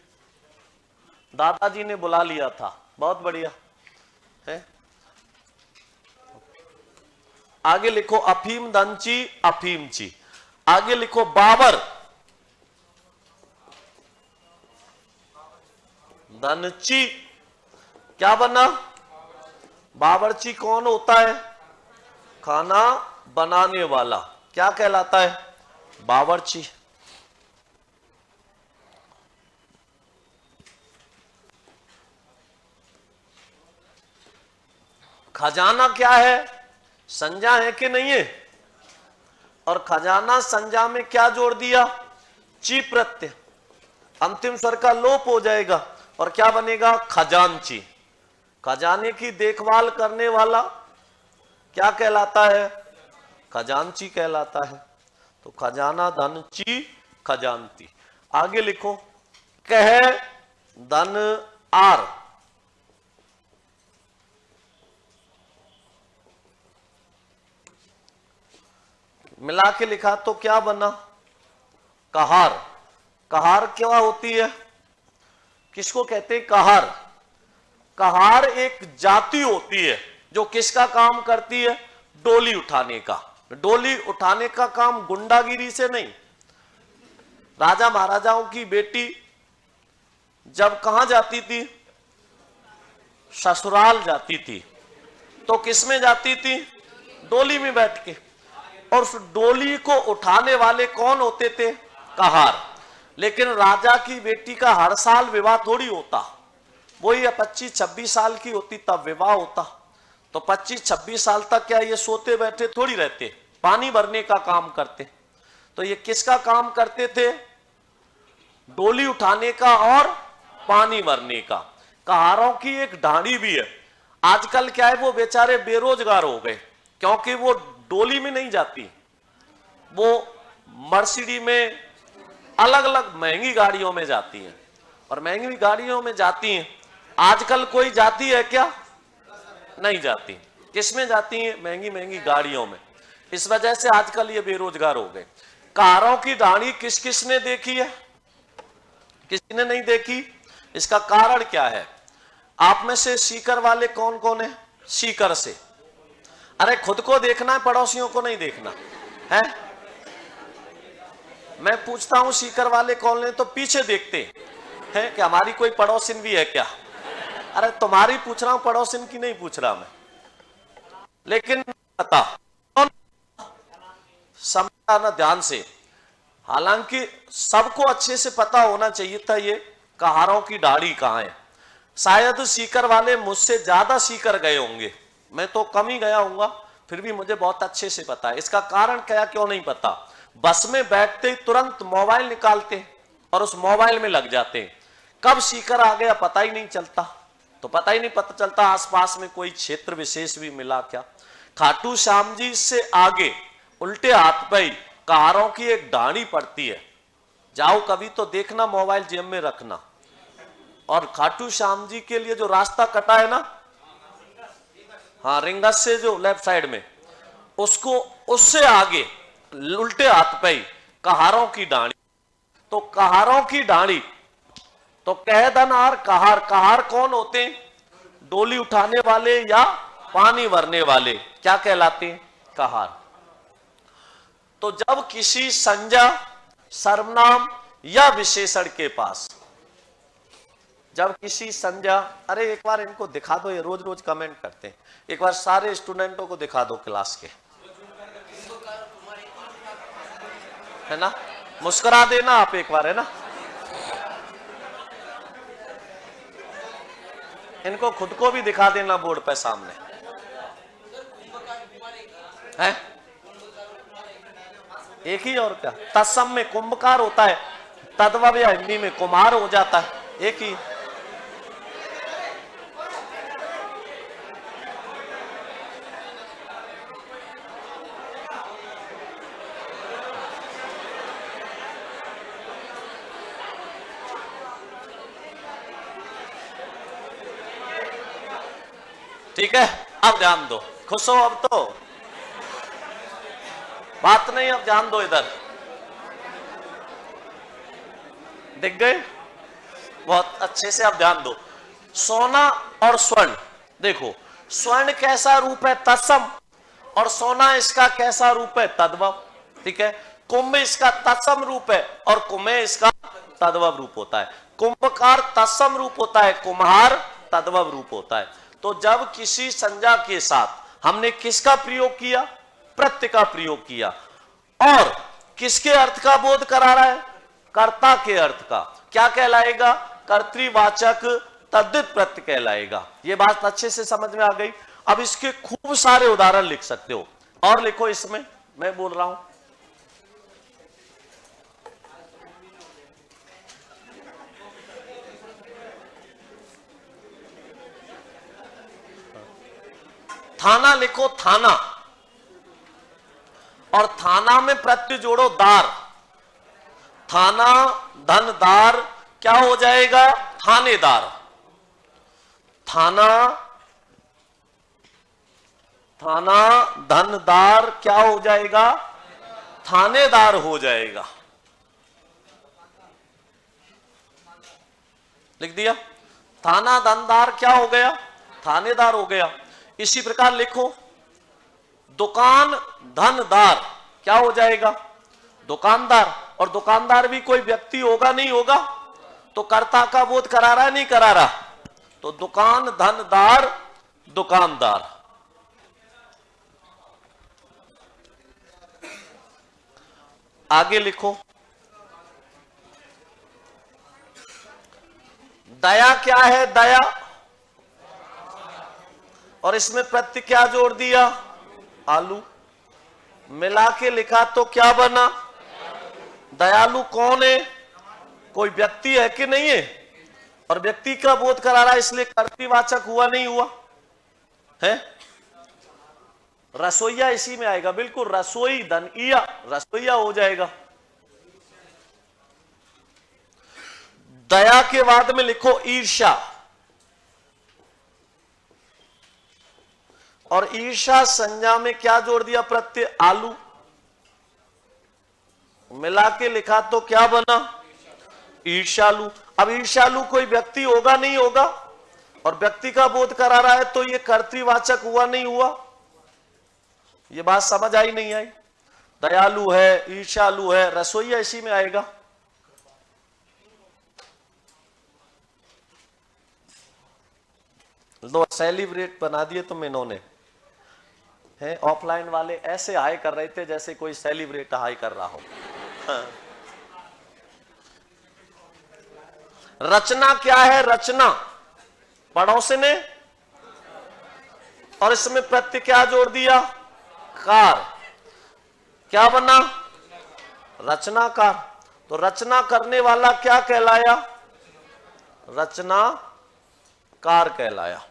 दादाजी ने बुला लिया था, बहुत बढ़िया है। आगे लिखो, अफीम दंची, अफीम ची। आगे लिखो, बाबर धनची। क्या बना? बावर्ची कौन होता है? खाना बनाने वाला, क्या कहलाता है? बावर्ची। खजाना क्या है? संज्ञा है कि नहीं है? और खजाना संज्ञा में क्या जोड़ दिया? ची प्रत्यय। अंतिम स्वर का लोप हो जाएगा और क्या बनेगा? खजांची। खजाने की देखभाल करने वाला क्या कहलाता है? खजांची कहलाता है। तो खजाना धन ची खजानती। आगे लिखो, कह धन आर, मिला के लिखा तो क्या बना? कहार। कहार क्या होती है? किसको कहते हैं कहार? कहार एक जाति होती है जो किसका काम करती है? डोली उठाने का। डोली उठाने का काम गुंडागिरी से नहीं। राजा महाराजाओं की बेटी जब कहां जाती थी? ससुराल जाती थी, तो किसमें जाती थी? डोली में बैठ के। और उस डोली को उठाने वाले कौन होते थे? कहार। लेकिन राजा की बेटी का हर साल विवाह थोड़ी होता, वही 25-26 साल की होती तब विवाह होता। तो 25-26 साल तक क्या ये सोते बैठे थोड़ी रहते, पानी भरने का काम करते। तो ये किसका काम करते थे? डोली उठाने का और पानी भरने का। कहारों की एक ढाणी भी है। आजकल क्या है, वो बेचारे बेरोजगार हो गए, क्योंकि वो डोली में नहीं जाती, वो मर्सिडीज में, अलग अलग महंगी गाड़ियों में जाती हैं। और महंगी गाड़ियों में जाती हैं। आजकल कोई जाती है क्या? नहीं जाती। किसमें जाती हैं? महंगी महंगी गाड़ियों में। इस वजह से आजकल ये बेरोजगार हो गए। कारों की ढाणी किस किसने देखी है? किसी ने नहीं देखी। इसका कारण क्या है? आप में से सीकर वाले कौन कौन है? सीकर से। अरे खुद को देखना है, पड़ोसियों को नहीं देखना है। मैं पूछता हूं सीकर वाले कौन है, तो पीछे देखते हैं कि हमारी कोई पड़ोसिन भी है क्या। अरे तुम्हारी पूछ रहा हूं, पड़ोसिन की नहीं पूछ रहा मैं। लेकिन पता समझना ध्यान से। हालांकि सबको अच्छे से पता होना चाहिए था ये कहारों की ढाणी कहां है। शायद सीकर वाले मुझसे ज्यादा सीकर गए होंगे, मैं तो कम ही गया हूंगा, फिर भी मुझे बहुत अच्छे से पता है। इसका कारण क्या, क्यों नहीं पता? बस में बैठते ही तुरंत मोबाइल निकालते और उस मोबाइल में लग जाते हैं। कब सीकर आ गया पता ही नहीं चलता। तो पता ही नहीं पता चलता आसपास में कोई क्षेत्र विशेष भी मिला क्या। खाटू श्याम जी से आगे उल्टे हाथ पे ही कहारों की एक ढाणी पड़ती है। जाओ कभी तो देखना, मोबाइल जेब में रखना। और खाटू श्याम जी के लिए जो रास्ता कटा है ना, हाँ, रिंगस से जो लेफ्ट साइड में, उसको उससे आगे उल्टे हाथ पे ही कहारों की ढाणी। तो कहारों की ढाणी तो कह धन आर कहार। कहार कौन होते हैं? डोली उठाने वाले या पानी भरने वाले, क्या कहलाते हैं? कहार। तो जब किसी संज्ञा, सर्वनाम या विशेषण के पास, जब किसी संज्ञा, अरे एक बार इनको दिखा दो, ये रोज रोज कमेंट करते हैं, एक बार सारे स्टूडेंटों को दिखा दो क्लास के, है ना, मुस्कुरा देना आप एक बार, है ना। इनको खुद को भी दिखा देना बोर्ड पे सामने, है एक ही। और क्या, तत्सम में कुंभकार होता है, तद्भव या हिंदी में कुम्हार हो जाता है, एक ही। ठीक है, अब ध्यान दो, खुश हो अब तो, बात नहीं, अब ध्यान दो इधर, दिख गए बहुत अच्छे से। अब ध्यान दो, सोना और स्वर्ण, देखो स्वर्ण कैसा रूप है? तत्सम। और सोना इसका कैसा रूप है? तद्भव। ठीक है, कुंभ इसका तत्सम रूप है और कुम्भ इसका तद्भव रूप होता है। कुंभकार तत्सम रूप होता है, कुम्हार तद्भव रूप होता है। तो जब किसी संज्ञा के साथ हमने किसका प्रयोग किया? प्रत्यय का प्रयोग किया। और किसके अर्थ का बोध करा रहा है? कर्ता के अर्थ का। क्या कहलाएगा? कर्तृवाचक तद्धित प्रत्यय कहलाएगा। ये बात अच्छे से समझ में आ गई। अब इसके खूब सारे उदाहरण लिख सकते हो, और लिखो इसमें, मैं बोल रहा हूं। थाना लिखो, थाना। और थाना में प्रत्यय जोड़ो दार, थाना धन दार क्या हो जाएगा? थानेदार। थाना थाना धनदार क्या हो जाएगा? थानेदार हो जाएगा। लिख दिया। थाना धनदार क्या हो गया? थानेदार हो गया। इसी प्रकार लिखो दुकान धनदार क्या हो जाएगा? दुकानदार। और दुकानदार भी कोई व्यक्ति होगा नहीं होगा? तो कर्ता का बोध करा रहा है नहीं करा रहा? तो दुकान धनदार दुकानदार। आगे लिखो दया क्या है? दया। और इसमें प्रत्यय क्या जोड़ दिया? आलू। मिला के लिखा तो क्या बना? दयालु कौन है? कोई व्यक्ति है कि नहीं है? और व्यक्ति का बोध करा रहा है इसलिए कर्तृवाचक हुआ नहीं हुआ है? रसोईया इसी में आएगा, बिल्कुल। रसोई धनिया रसोईया हो जाएगा। दया के बाद में लिखो ईर्ष्या। और ईर्ष्या संज्ञा में क्या जोड़ दिया? प्रत्यय आलू। मिला के लिखा तो क्या बना? ईर्ष्यालु। अब ईर्ष्यालु कोई व्यक्ति होगा नहीं होगा? और व्यक्ति का बोध करा रहा है तो ये कर्तृवाचक हुआ नहीं हुआ? ये बात समझ आई नहीं आई? दयालु है, ईर्ष्यालु है, रसोईया इसी में आएगा। दो सेलिब्रेट बना दिए तुम इन्होंने, है ऑफलाइन वाले ऐसे हाई कर रहे थे जैसे कोई सेलिब्रेट हाई कर रहा हो। हाँ। रचना क्या है? रचना पड़ोसने। और इसमें प्रत्यय क्या जोड़ दिया? कार। क्या बना? रचनाकार। तो रचना करने वाला क्या कहलाया? रचनाकार कहलाया।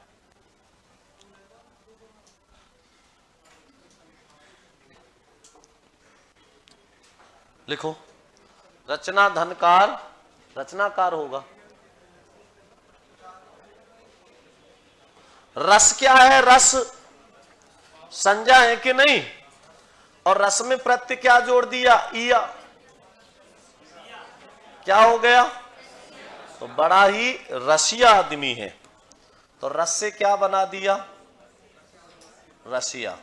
लिखो रचना धनकार रचनाकार होगा। रस क्या है? रस संज्ञा है कि नहीं? और रस में प्रत्यय क्या जोड़ दिया? इया। क्या हो गया? तो बड़ा ही रसिया आदमी है, तो रस से क्या बना दिया? रसिया।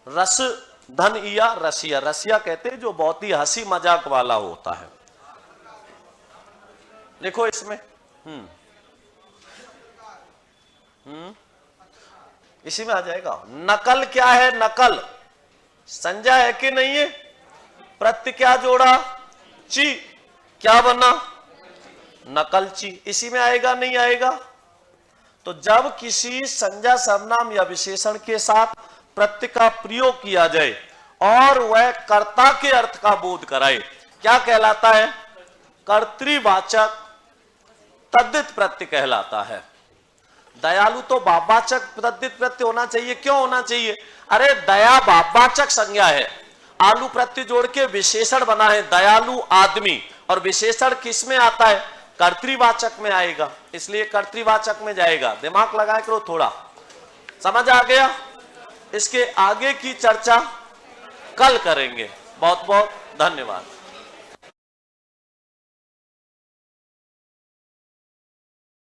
रस धन इया रसिया। रसिया कहते हैं जो बहुत ही हंसी मजाक वाला होता है। देखो इसमें इसी में आ जाएगा। नकल क्या है? नकल संज्ञा है कि नहीं है? प्रत्यय क्या जोड़ा? ची। क्या बना? नकलची। इसी में आएगा नहीं आएगा? तो जब किसी संज्ञा सर्वनाम या विशेषण के साथ प्रत्यय का प्रयोग किया जाए और वह कर्ता के अर्थ का बोध कराए, क्या कहलाता है? कर्तृवाचक तद्धित प्रत्यय कहलाता है। दयालु तो भाववाचक तद्धित प्रत्यय होना चाहिए। क्यों होना चाहिए? अरे दया भाववाचक संज्ञा है, आलू प्रत्यय जोड़ के विशेषण बना है दयालु आदमी, और विशेषण किस में आता है? कर्तृवाचक में आएगा, इसलिए कर्तृवाचक में जाएगा। दिमाग लगाए करो थोड़ा। समझ आ गया? इसके आगे की चर्चा कल करेंगे। बहुत बहुत धन्यवाद।